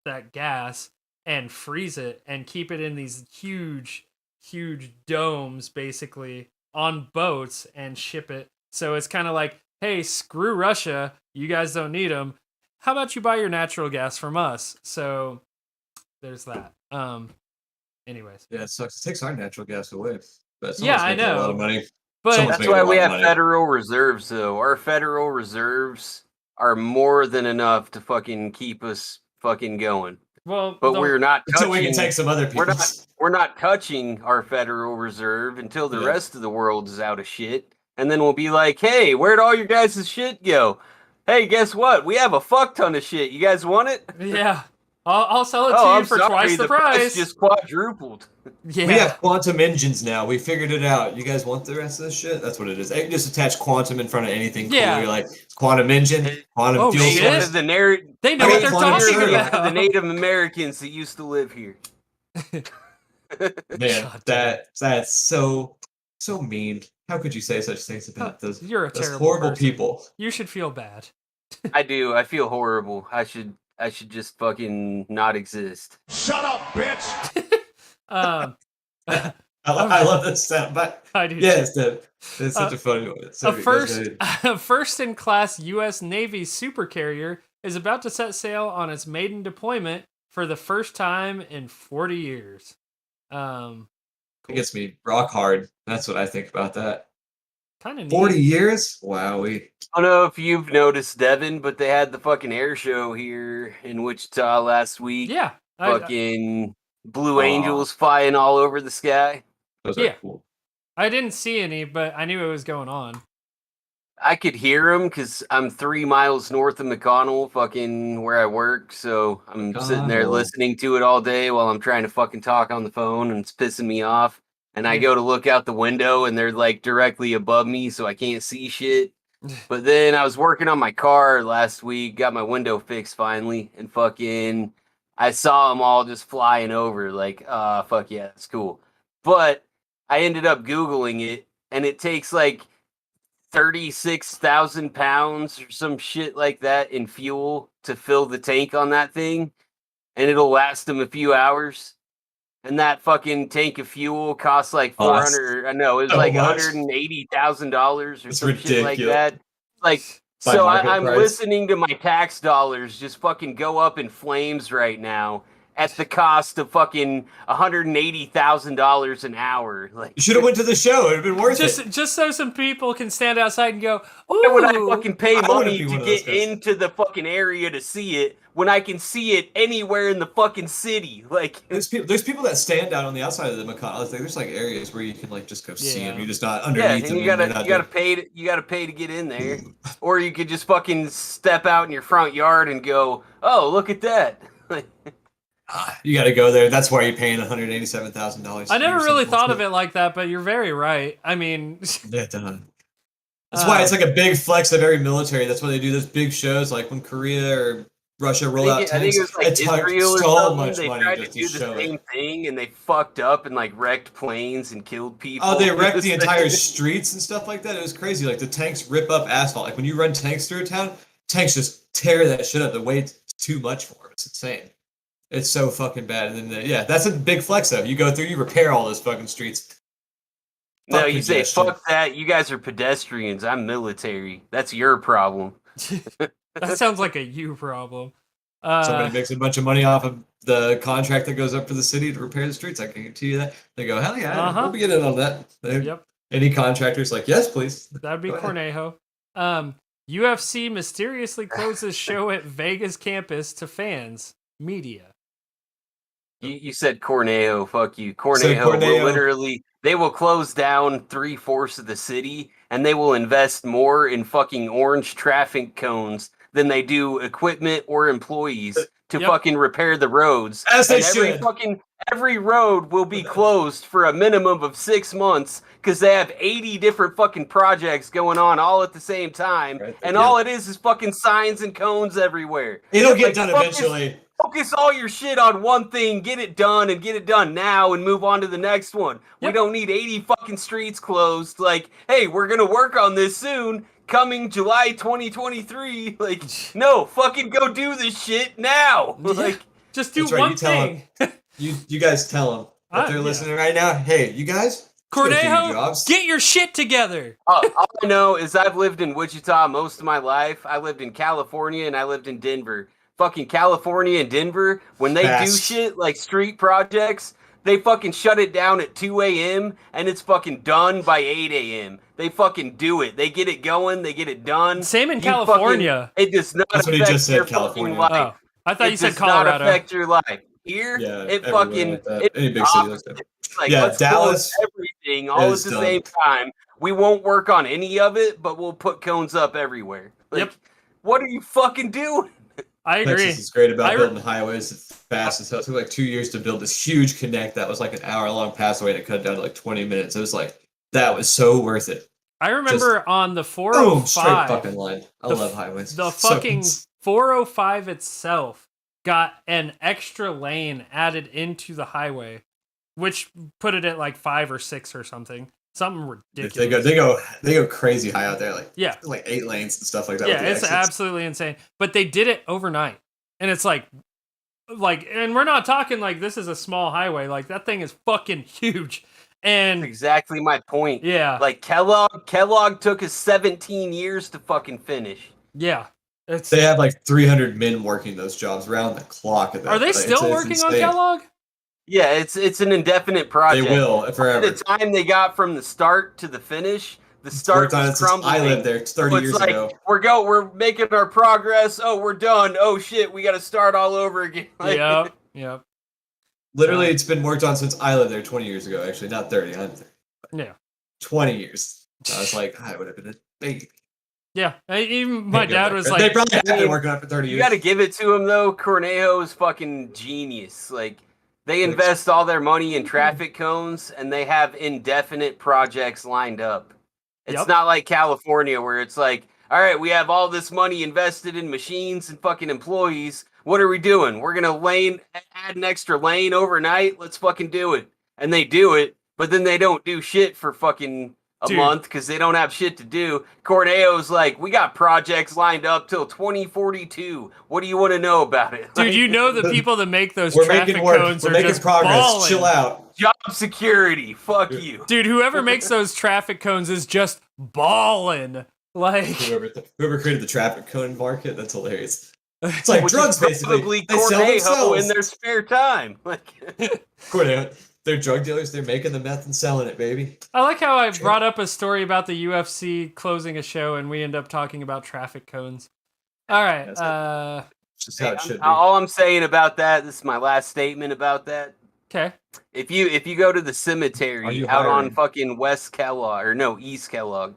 that gas and freeze it and keep it in these huge domes basically on boats and ship it. So it's kind of like, hey, screw Russia, you guys don't need them. How about you buy your natural gas from us? So there's that. Anyways. Yeah, it sucks. It takes our natural gas away. But yeah, I know. A lot of money. But that's why we have federal reserves, though. Our federal reserves are more than enough to fucking keep us fucking going. Well, but we're not touching, until we can take some other people. We're not touching our federal reserve until the rest of the world is out of shit. And then we'll be like, hey, where'd all your guys' shit go? Hey, guess what? We have a fuck ton of shit. You guys want it? Yeah. I'll sell it to you for twice the price. Just quadrupled. Yeah. We have quantum engines now. We figured it out. You guys want the rest of this shit? That's what it is. You can just attach quantum in front of anything cool. You're like, quantum engine, quantum fuel source. They know what they're talking about. The Native Americans that used to live here. Man, that's so mean. How could you say such things about those? You're a terrible horrible person. People. You should feel bad. I do. I feel horrible. I should just fucking not exist. Shut up, bitch. I love this sound, but I do. Yes, it's such a funny one. A first-in-class U.S. Navy supercarrier is about to set sail on its maiden deployment for the first time in 40 years. Cool. It gets me rock hard. That's what I think about that. Kind of 40 years? Wow. I don't know if you've noticed, Devin, but they had the fucking air show here in Wichita last week. Yeah. Fucking Blue Angels flying all over the sky. Those are cool. I didn't see any, but I knew it was going on. I could hear them because I'm 3 miles north of McConnell, fucking where I work. So I'm sitting there listening to it all day while I'm trying to fucking talk on the phone, and it's pissing me off. And I go to look out the window, and they're like directly above me, so I can't see shit. But then I was working on my car last week, got my window fixed finally, and fucking I saw them all just flying over. Like, fuck yeah, it's cool. But I ended up Googling it, and it takes like 36,000 pounds or some shit like that in fuel to fill the tank on that thing, and it'll last them a few hours. And that fucking tank of fuel costs like $400. I know it was like $180,000 or some shit like that. Like, so I'm listening to my tax dollars just fucking go up in flames right now, at the cost of fucking $180,000 an hour. Like, you should have went to the show. It'd have been worth it. Just so some people can stand outside and go, "Ooh!" Why would I fucking pay I wouldn't money be to one of those get guys. into the fucking area to see it when I can see it anywhere in the fucking city? Like, There's people that stand out on the outside of the Macon. Like, there's like areas where you can like just go see them. You're just not yeah, underneath and them. you gotta pay to get in there, or you could just fucking step out in your front yard and go, oh, look at that. You got to go there. That's why you're paying $187,000. I never really thought of it like that, but you're very right. I mean, Yeah, done. That's why it's like a big flex of every military. That's why they do those big shows, like when Korea or Russia roll out tanks. I think it was like Israel or so something. much They money tried to just do to the show same it. thing, and they fucked up and like wrecked planes and killed people. Oh, they wrecked the entire streets and stuff like that. It was crazy. Like the tanks rip up asphalt. Like when you run tanks through a town, tanks just tear that shit up. The weight's too much for them. It's insane. It's so fucking bad. And then yeah, that's a big flex of. You go through, you repair all those fucking streets. No, you say fuck that. You guys are pedestrians. I'm military. That's your problem. that sounds like a you problem. Somebody makes a bunch of money off of the contract that goes up for the city to repair the streets. I can guarantee you that. They go, hell yeah, we'll be getting on that. Yep. Any contractors like, yes, please. That'd be Cornejo. UFC mysteriously closes show at Vegas campus to fans, media. You said Cornejo, fuck you. Cornejo will literally, they will close down 3/4 of the city, and they will invest more in fucking orange traffic cones than they do equipment or employees to fucking repair the roads. As they should. Every road will be closed for a minimum of 6 months because they have 80 different fucking projects going on all at the same time, and all it is fucking signs and cones everywhere. It'll get done eventually. Focus all your shit on one thing, get it done, and get it done now, and move on to the next one. We don't need 80 fucking streets closed. Like, hey, we're gonna work on this soon. Coming July 2023. Like, no, fucking go do this shit now. Like, just do one thing. You guys tell them if they're listening right now. Hey, you guys, Cornejo, get your shit together. All I know is I've lived in Wichita most of my life. I lived in California and I lived in Denver. Fucking California and Denver, when they do shit like street projects, they fucking shut it down at 2 a.m. and it's fucking done by 8 a.m. They fucking do it. They get it going. They get it done. Same in California. It does not affect your fucking life. Oh, I thought you said Colorado. It does not affect your life. Here, it fucking any big city like that. Like, yeah, let's Dallas, everything all at the same time. We won't work on any of it, but we'll put cones up everywhere. Like, what are you fucking doing? I agree. Texas is great about building highways fast as hell. It took like 2 years to build this huge connect that was like an hour-long passway, and it cut down to like 20 minutes. It was like, that was so worth it. I remember on the 405. Boom, straight fucking line. I love highways. The fucking 405 itself got an extra lane added into the highway, which put it at like 5 or 6 or something. Something ridiculous. They go crazy high out there. Like, like 8 lanes and stuff like that. Yeah, it's absolutely insane. But they did it overnight. And it's like, and we're not talking like this is a small highway. Like, that thing is fucking huge. And that's exactly my point. Yeah. Like, Kellogg took us 17 years to fucking finish. Yeah. They have like 300 men working those jobs around the clock. Are they still working on Kellogg? Yeah, it's an indefinite project. They will forever. The time they got from the start to the finish, the start was crumbling. I lived there 30 years ago. We're making our progress. Oh, we're done. Oh shit, we got to start all over again. Yep. Literally, it's been worked on since I lived there 20 years ago. Actually, not 30. Yeah. 20 years. I was like, I would have been a baby. Yeah, even my dad was like, they probably have been working on it for 30 years. You got to give it to him though. Cornejo is fucking genius. Like, they invest all their money in traffic cones, and they have indefinite projects lined up. It's not like California where it's like, all right, we have all this money invested in machines and fucking employees. What are we doing? We're going to add an extra lane overnight? Let's fucking do it. And they do it, but then they don't do shit for fucking a month because they don't have shit to do. Cornejo's like, we got projects lined up till 2042. What do you want to know about it? Dude, you know the people that make those traffic cones are just progress. Balling. Chill out. Job security. Fuck you. Dude, whoever makes those traffic cones is just balling. Like, whoever created the traffic cone market, that's hilarious. It's like Which drugs, is probably basically. They sell Cornejo themselves. in their spare time. Like, They're drug dealers. They're making the meth and selling it, baby. I like how I brought up a story about the UFC closing a show, and we end up talking about traffic cones. All right. It's just how it should be. all I'm saying about that, this is my last statement about that. Okay. If you go to the cemetery out on fucking East Kellogg.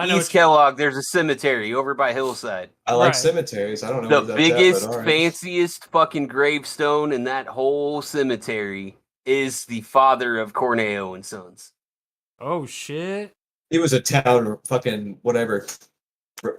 East Kellogg, there's a cemetery over by Hillside. I like cemeteries. I don't know the biggest, fanciest fucking gravestone in that whole cemetery is the father of Corneo and Sons. Oh shit! He was a town fucking whatever.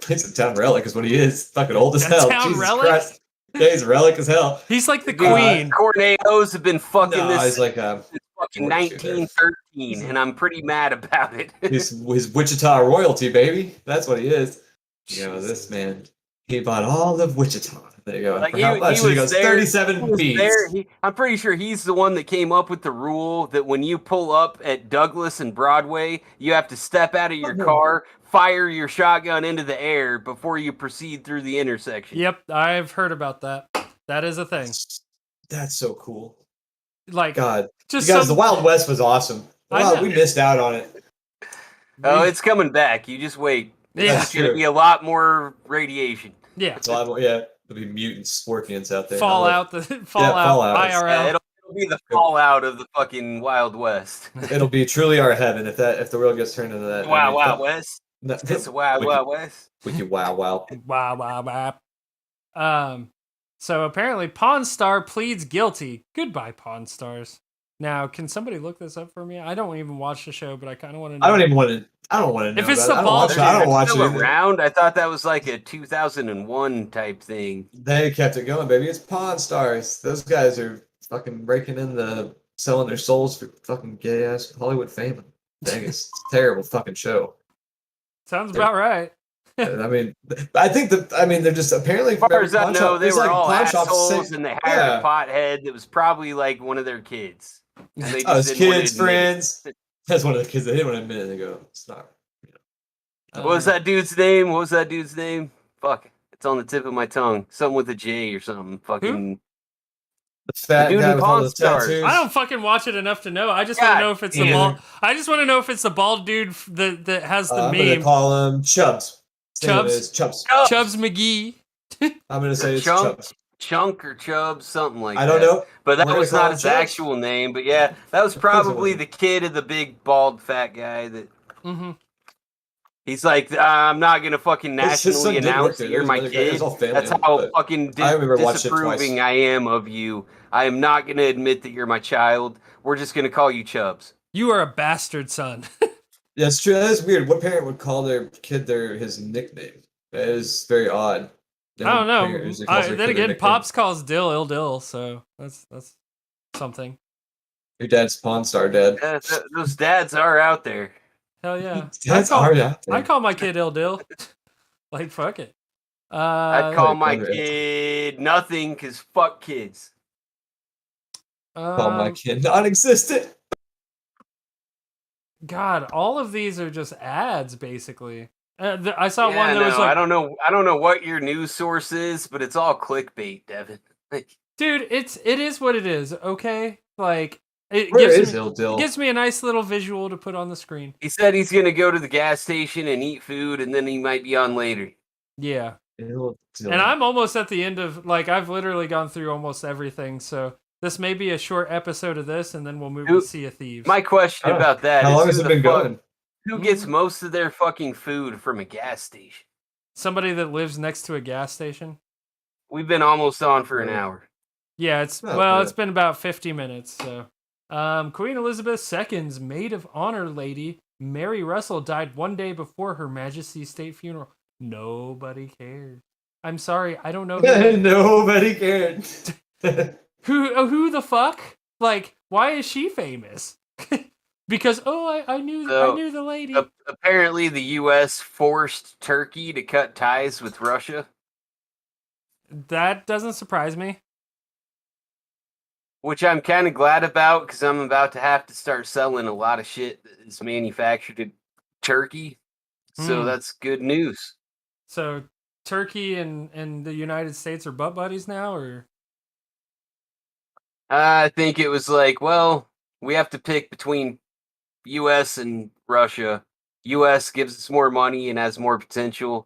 He's a town relic, is what he is. Fucking old as hell. Town Jesus relic? Christ. Yeah, he's a relic as hell. He's like the queen. Corneos have been fucking this. He's like since fucking 1913, and I'm pretty mad about it. He's Wichita royalty, baby. That's what he is. You know, this man, he bought all of Wichita. There you go. Like For how much? He goes there, 37 feet. I'm pretty sure he's the one that came up with the rule that when you pull up at Douglas and Broadway, you have to step out of your car, fire your shotgun into the air before you proceed through the intersection. Yep, I've heard about that. That is a thing. That's so cool. Like, God, just you guys, the Wild West was awesome. Wow, we missed out on it. Oh, it's coming back. You just wait. Yeah, it's going to be a lot more radiation. Yeah, it's a lot more, yeah. There'll be mutant scorpions out there. Fallout IRL. Yeah, it'll be the fallout of the fucking Wild West. It'll be truly our heaven if the world gets turned into that. Wild West. It's a Wild West. With you, wow. So apparently Pawn Star pleads guilty. Goodbye, Pawn Stars. Now, can somebody look this up for me? I don't even watch the show, but I kind of want to know. I don't want to know. If it's the bald dude, I don't watch it around. I thought that was like a 2001 type thing. They kept it going, baby. It's Pawn Stars. Those guys are fucking breaking in selling their souls for fucking gay ass Hollywood fame. Dang, it's a terrible fucking show. Sounds about right. I mean, they're just apparently. As far as I know, they were all assholes, and they hired a pothead that was probably like one of their kids. And they just his kids' friends. That's one of the kids that didn't want to admit it. They go, it's not. What was that dude's name? Fuck, it's on the tip of my tongue. Something with a J or something. Fucking. The fat guy with all the tattoos. I don't fucking watch it enough to know. I just want to know if it's the bald. I just want to know if it's the bald dude that has the meme. I'm gonna call him Chubbs. Chubbs McGee. I'm gonna say it's Chubbs. Chunk or Chubbs, something like that. I don't know. But that was not his actual name. But yeah, that was probably the kid of the big bald fat guy that. Mm-hmm. He's like, I'm not gonna fucking nationally announce that you're my kid. That's how fucking disapproving I am of you. I am not gonna admit that you're my child. We're just gonna call you Chubbs. You are a bastard son. That's true. That is weird. What parent would call their kid his nickname? That is very odd. I don't know. Then again, Pops calls Dill Ill Dill, so that's something. Your dad's Pawn Star dad. Yeah, those dads are out there. Hell yeah. Dads are out there. I call my kid Ill Dill. Like, fuck it. I'd call my kid nothing, because fuck kids. Call my kid non-existent. God, all of these are just ads, basically. I saw one that was like, I don't know what your news source is, but it's all clickbait, Devin. Dude, it is what it is. Okay, like it gives me a nice little visual to put on the screen. He said he's gonna go to the gas station and eat food, and then he might be on later. Yeah, and I'm almost at the end of I've literally gone through almost everything. So this may be a short episode of this, and then we'll move to Sea of Thieves. My question about that is: how long has it been going? Who gets most of their fucking food from a gas station? Somebody that lives next to a gas station. We've been almost on for an hour. Yeah, it's been about 50 minutes. So, Queen Elizabeth II's maid of honor lady, Mary Russell, died one day before Her Majesty's state funeral. Nobody cared. I'm sorry, I don't know. Nobody cared. Who the fuck? Like, why is she famous? Because I knew the lady. Apparently, the U.S. forced Turkey to cut ties with Russia. That doesn't surprise me. Which I'm kind of glad about, because I'm about to have to start selling a lot of shit that is manufactured in Turkey. So that's good news. So Turkey and the United States are butt buddies now, or? I think it was like, well, we have to pick between U.S. and Russia. U.S. gives us more money and has more potential.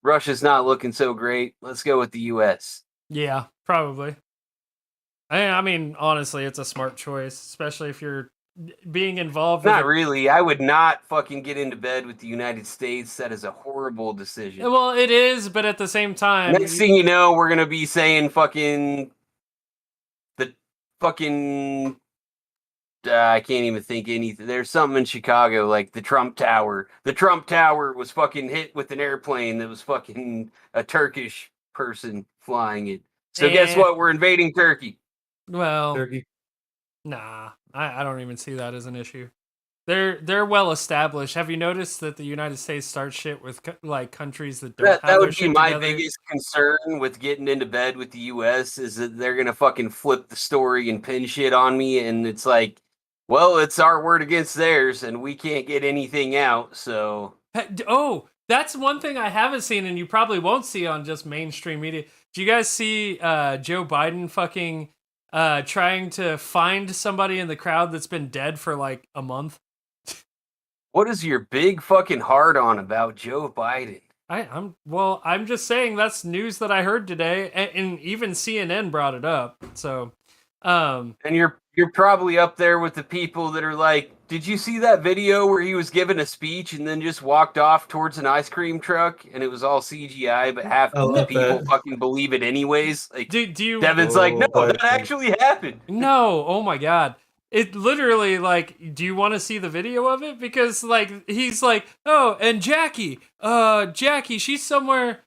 Russia's not looking so great. Let's go with the U.S. Yeah, probably. I mean, honestly, it's a smart choice, especially if you're being involved with Not really. I would not fucking get into bed with the United States. That is a horrible decision. Well, it is, but at the same time, Next thing you know, we're gonna be saying fucking the fucking. I can't even think anything. There's something in Chicago like the Trump Tower. The Trump Tower was fucking hit with an airplane that was fucking a Turkish person flying it. So guess what? We're invading Turkey. Well, Turkey. nah, I don't even see that as an issue. They're well established. Have you noticed that the United States starts shit with like countries that don't have That their would be shit my together? biggest concern with getting into bed with the U.S. is that they're gonna fucking flip the story and pin shit on me, and it's like, well, it's our word against theirs, and we can't get anything out. So, Oh, that's one thing I haven't seen, and you probably won't see on just mainstream media. Do you guys see Joe Biden fucking trying to find somebody in the crowd that's been dead for like a month? what is your big fucking hard on about Joe Biden? I'm just saying that's news that I heard today, and even CNN brought it up. So, And you're probably up there with the people that are like, did you see that video where he was giving a speech and then just walked off towards an ice cream truck and it was all CGI, but half the people fucking believe it anyways? Like, do you? Devin's like, no, that actually happened. No, oh my god. It literally, like, do you want to see the video of it? Because, like, he's like, oh, and Jackie, she's somewhere,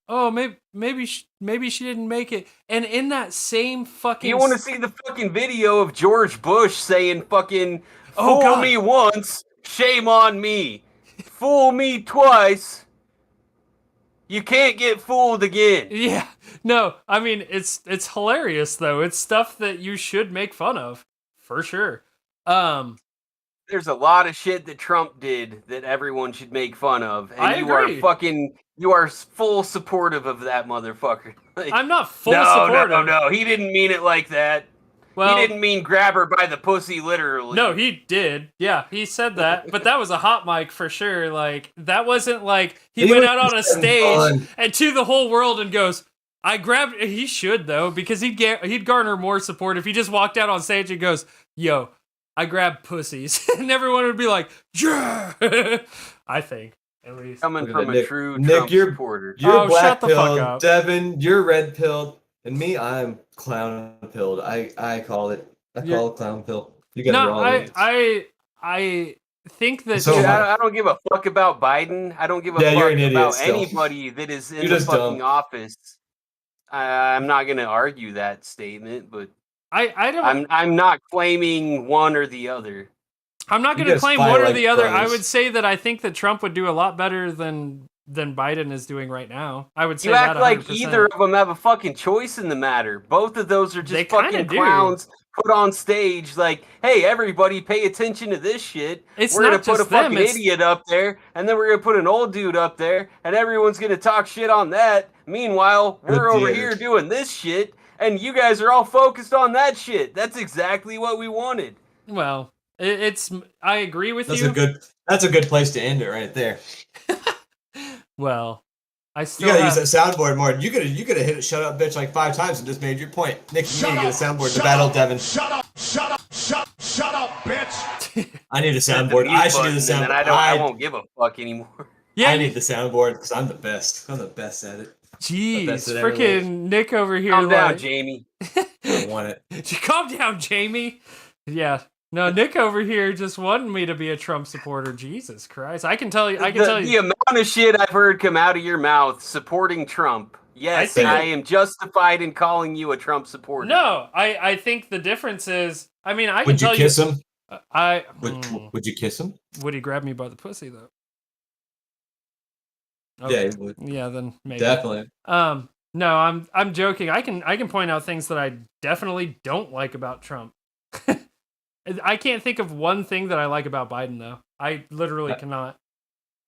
oh, maybe she didn't make it. And in that same fucking... You want to see the fucking video of George Bush saying fucking, Oh, fool God. me once, shame on me. Fool me twice, you can't get fooled again. Yeah, no, I mean, it's hilarious, though. It's stuff that you should make fun of. For sure. There's a lot of shit that Trump did that everyone should make fun of, and I agree. You are full supportive of that motherfucker. Like, I'm not full supportive. No, he didn't mean it like that. Well, he didn't mean grab her by the pussy literally. No, he did. Yeah, he said that, but that was a hot mic for sure. Like, that wasn't like he went out on a stage and to the whole world and goes, I grabbed. He should though, because he'd garner more support if he just walked out on stage and goes, "Yo, I grabbed pussies," and everyone would be like, "Yeah." I think at least coming from a true Nick, Trump you're, supporter. You're black shut the fuck pilled. up. Devin, you're red pilled, and me, I'm clown pilled. I call it. I call it clown pill. You guys are all idiots. I think that. So Dude, I don't give a fuck about Biden. I don't give a fuck about anybody that is in the fucking office. I'm not gonna argue that statement, but I don't. I'm not claiming one or the other. I'm not going to claim one or the other. I would say that I think that Trump would do a lot better than Biden is doing right now. I would say you act that 100%. like either of them have a fucking choice in the matter. Both of those are just fucking clowns put on stage. Like, hey, everybody, pay attention to this shit. We're gonna put a fucking idiot up there, and then we're gonna put an old dude up there, and everyone's gonna talk shit on that. Meanwhile, we're over here doing this shit, and you guys are all focused on that shit. That's exactly what we wanted. Well, I agree with you. That's a good place to end it right there. Well, I still you gotta use that soundboard more. You could have hit it "shut up, bitch" like 5 times and just made your point. Nick, you need to get a soundboard to battle Devin. Shut up, bitch. I need a soundboard. I should do the soundboard. I won't give a fuck anymore. Yeah, I need the soundboard because I'm the best. I'm the best at it. Jeez, freaking Nick over here. Calm down, Jamie. I don't want it. Calm down, Jamie. Yeah. No, Nick over here just wanted me to be a Trump supporter. Jesus Christ. I can tell you. The amount of shit I've heard come out of your mouth supporting Trump. Yes, I am justified in calling you a Trump supporter. No, I think the difference is, I mean, I can tell you. Would you kiss him? Would you kiss him? Would he grab me by the pussy, though? Okay. Yeah, he would. Yeah, then maybe. Definitely. No, I'm joking. I can point out things that I definitely don't like about Trump. I can't think of one thing that I like about Biden, though. I literally cannot.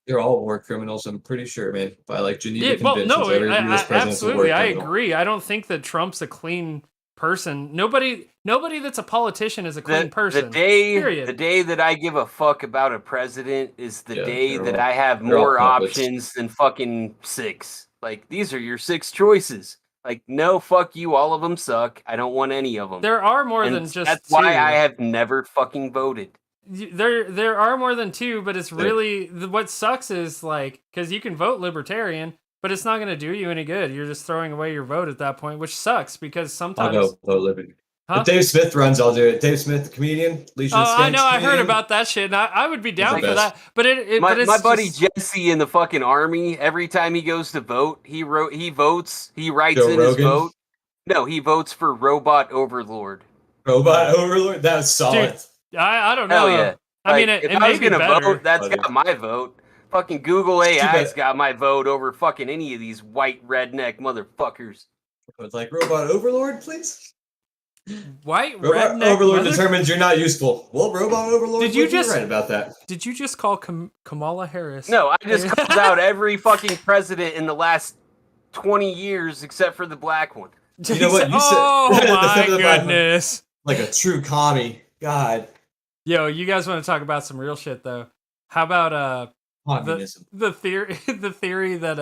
They're all war criminals, I'm pretty sure, man. By like Geneva Yeah, well, Conventions, no, every US president's a war absolutely, I criminal. agree. I don't think that Trump's a clean person. Nobody that's a politician is a clean person. Period. The day that I give a fuck about a president is the day that I have they're all more puppets. options than fucking 6. Like, these are your 6 choices. Like, no, fuck you, all of them suck. I don't want any of them. There are more And than just that's 2. why I have never fucking voted. There are more than 2, but it's really what sucks is like because you can vote libertarian, but it's not going to do you any good. You're just throwing away your vote at that point, which sucks because sometimes. I'll go vote liberty. Huh? If Dave Smith runs, I'll do it. Dave Smith, the comedian, Legion of I Skanks know. I heard comedian. about that shit, and I would be down the for best. that. But my buddy just... Jesse in the fucking army, every time he goes to vote, he writes Joe in Rogan? his vote. No, he votes for Robot Overlord. Robot Overlord? That was solid. Dude, I don't know. Hell yeah. I mean, if it I may was be gonna better. vote, that's got my vote. Fucking Google AI's bad. got my vote over fucking any of these white redneck motherfuckers. It's like Robot Overlord, please. White Robot redneck Overlord mother- determines you're not useful. Well, Robot Overlord, Did you would be just- right about that? Did you just call Kamala Harris? No, I just called out every fucking president in the last 20 years except for the black one. You know what? You said- Oh my Except for the black one. goodness. Like a true commie. God. Yo, you guys want to talk about some real shit though? How about Communism. the theory that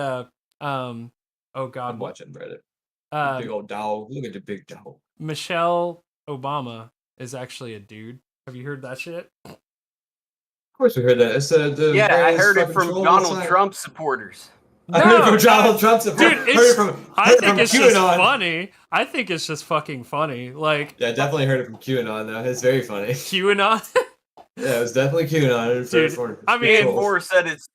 oh god, I'm watching Reddit. uh Big old dog. Look at the big dog. Michelle Obama is actually a dude. Have you heard that shit? Of course we heard that. It's the Yeah, I greatest heard it fucking from troll Donald outside. Trump supporters. I heard it from Donald Trump. Dude, Heard it from, I heard it think from it's just QAnon. funny. I think it's just fucking funny. Like Yeah, I definitely heard it from QAnon though. It's very funny. QAnon. Yeah, it was definitely QAnon. Dude, I mean, Chan 4 said it's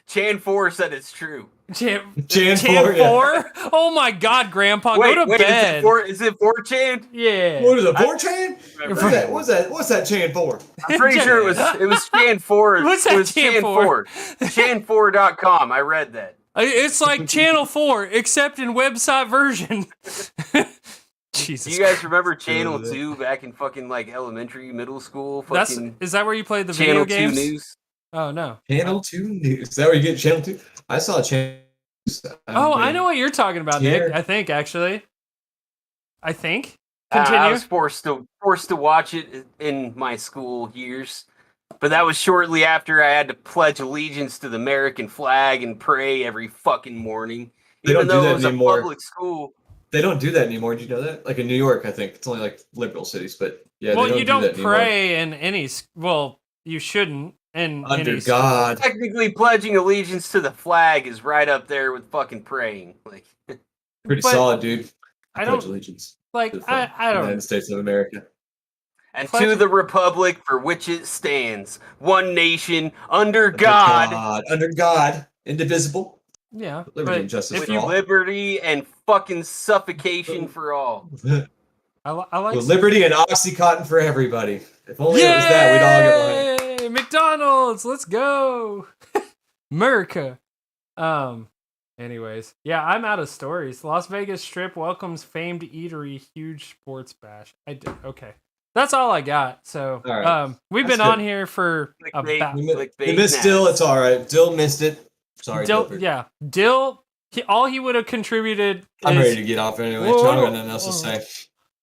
Chan 4 said it's true. Chan 4. 4? Oh my god, Grandpa, go to bed. Is it 4chan? Yeah. What is it, 4chan? What's that Chan for? I'm pretty sure it was Chan 4. What's that it was Chan 4? Chan4.com. I read that. It's like Channel 4, except in website version. Jesus. Do you guys remember Channel 2 back in fucking like elementary, middle school? Is that where you played the Channel video games? 2 News. Oh no. Channel 2 News. Is that where you get Channel 2? I saw Channel 2. I know what you're talking about, Nick. I think actually. I think. Continue. I was forced to watch it in my school years, but that was shortly after I had to pledge allegiance to the American flag and pray every fucking morning. They Even don't do though that it was anymore. a public school. They don't do that anymore. Did you know that? Like in New York, I think it's only like liberal cities, but yeah. Well, they don't you do that don't anymore. pray in any. Well, you shouldn't. In Under any God. Technically, pledging allegiance to the flag is right up there with fucking praying. Like, Pretty But solid, dude. I Pledge don't allegiance like. to the flag I of the don't. United States of America. and Pledge- to the republic for which it stands, one nation under Under God, Under God. Indivisible. Yeah, Liberty but and justice if with for all. liberty and fucking suffocation for all. I like. With liberty and Oxycontin for everybody. If only it was that, we'd all get behind. Yay! McDonald's, let's go, America. Anyways, yeah, I'm out of stories. Las Vegas Strip welcomes famed eatery, huge sports bash. Okay. That's all I got. So, All right. we've That's been on good. here for Clickbait. about You missed Dill, it's alright. Dill missed it. Sorry, Dill. Dilbert. Yeah, Dill. All he would have contributed. I'm is, ready to get off anyway. Whoa, John whoa, got nothing else to say.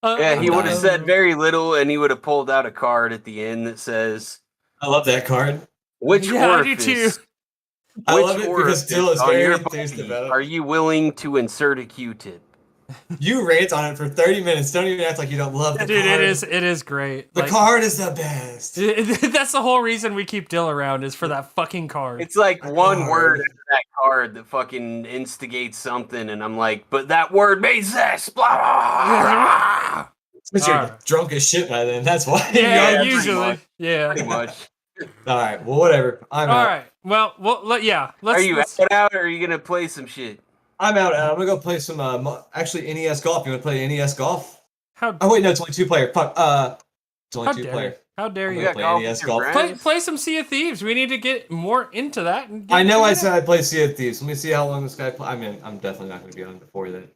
Yeah, he I'm would have dying. said very little, and he would have pulled out a card at the end that says, I love that card. "Which Yeah, I do orifice? too. I Which love it because orifice Dill is on very your enthused body about are it. you willing to insert a Q-tip?" You rant on it for 30 minutes. Don't even act like you don't love the Dude, card. it is great. The Like, card is the best. That's the whole reason we keep Dill around is for that fucking card. It's like one Card. word after that card that fucking instigates something, and I'm like, but that word means this. Blah, blah, blah. Because you're Alright. drunk as shit by then. That's why. yeah, pretty usually. much. Yeah. Pretty much. All right. Well, whatever. I'm All out. right. Well, let's. Are you let's- out or are you gonna play some shit? I'm out. I'm gonna go play some. Actually, NES golf. You want to play NES golf? How, Oh wait, no, it's only 2-player. Fuck. It's only how 2 dare player. you? How dare I'm you? gonna got play golf NES with your golf. friends? Play some Sea of Thieves. We need to get more into that. And I know I said I'd play Sea of Thieves. Let me see how long this guy. I mean, I'm definitely not gonna be on before then.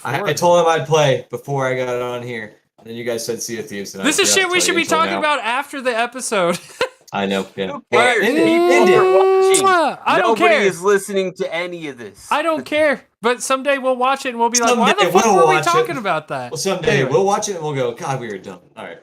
I told him I'd play before I got on here. And then you guys said Sea of Thieves. And This I is forgot shit to we tell should you be until talking now. about after the episode. I know. Yeah. Who Well, cares? end it. People End are it. watching. I don't Nobody care. is listening to any of this. I don't care. But someday we'll watch it and we'll be like, why the Someday fuck we'll were we watch talking it. about that? Well, someday Anyway. we'll watch it and we'll go, God, we were dumb. All right.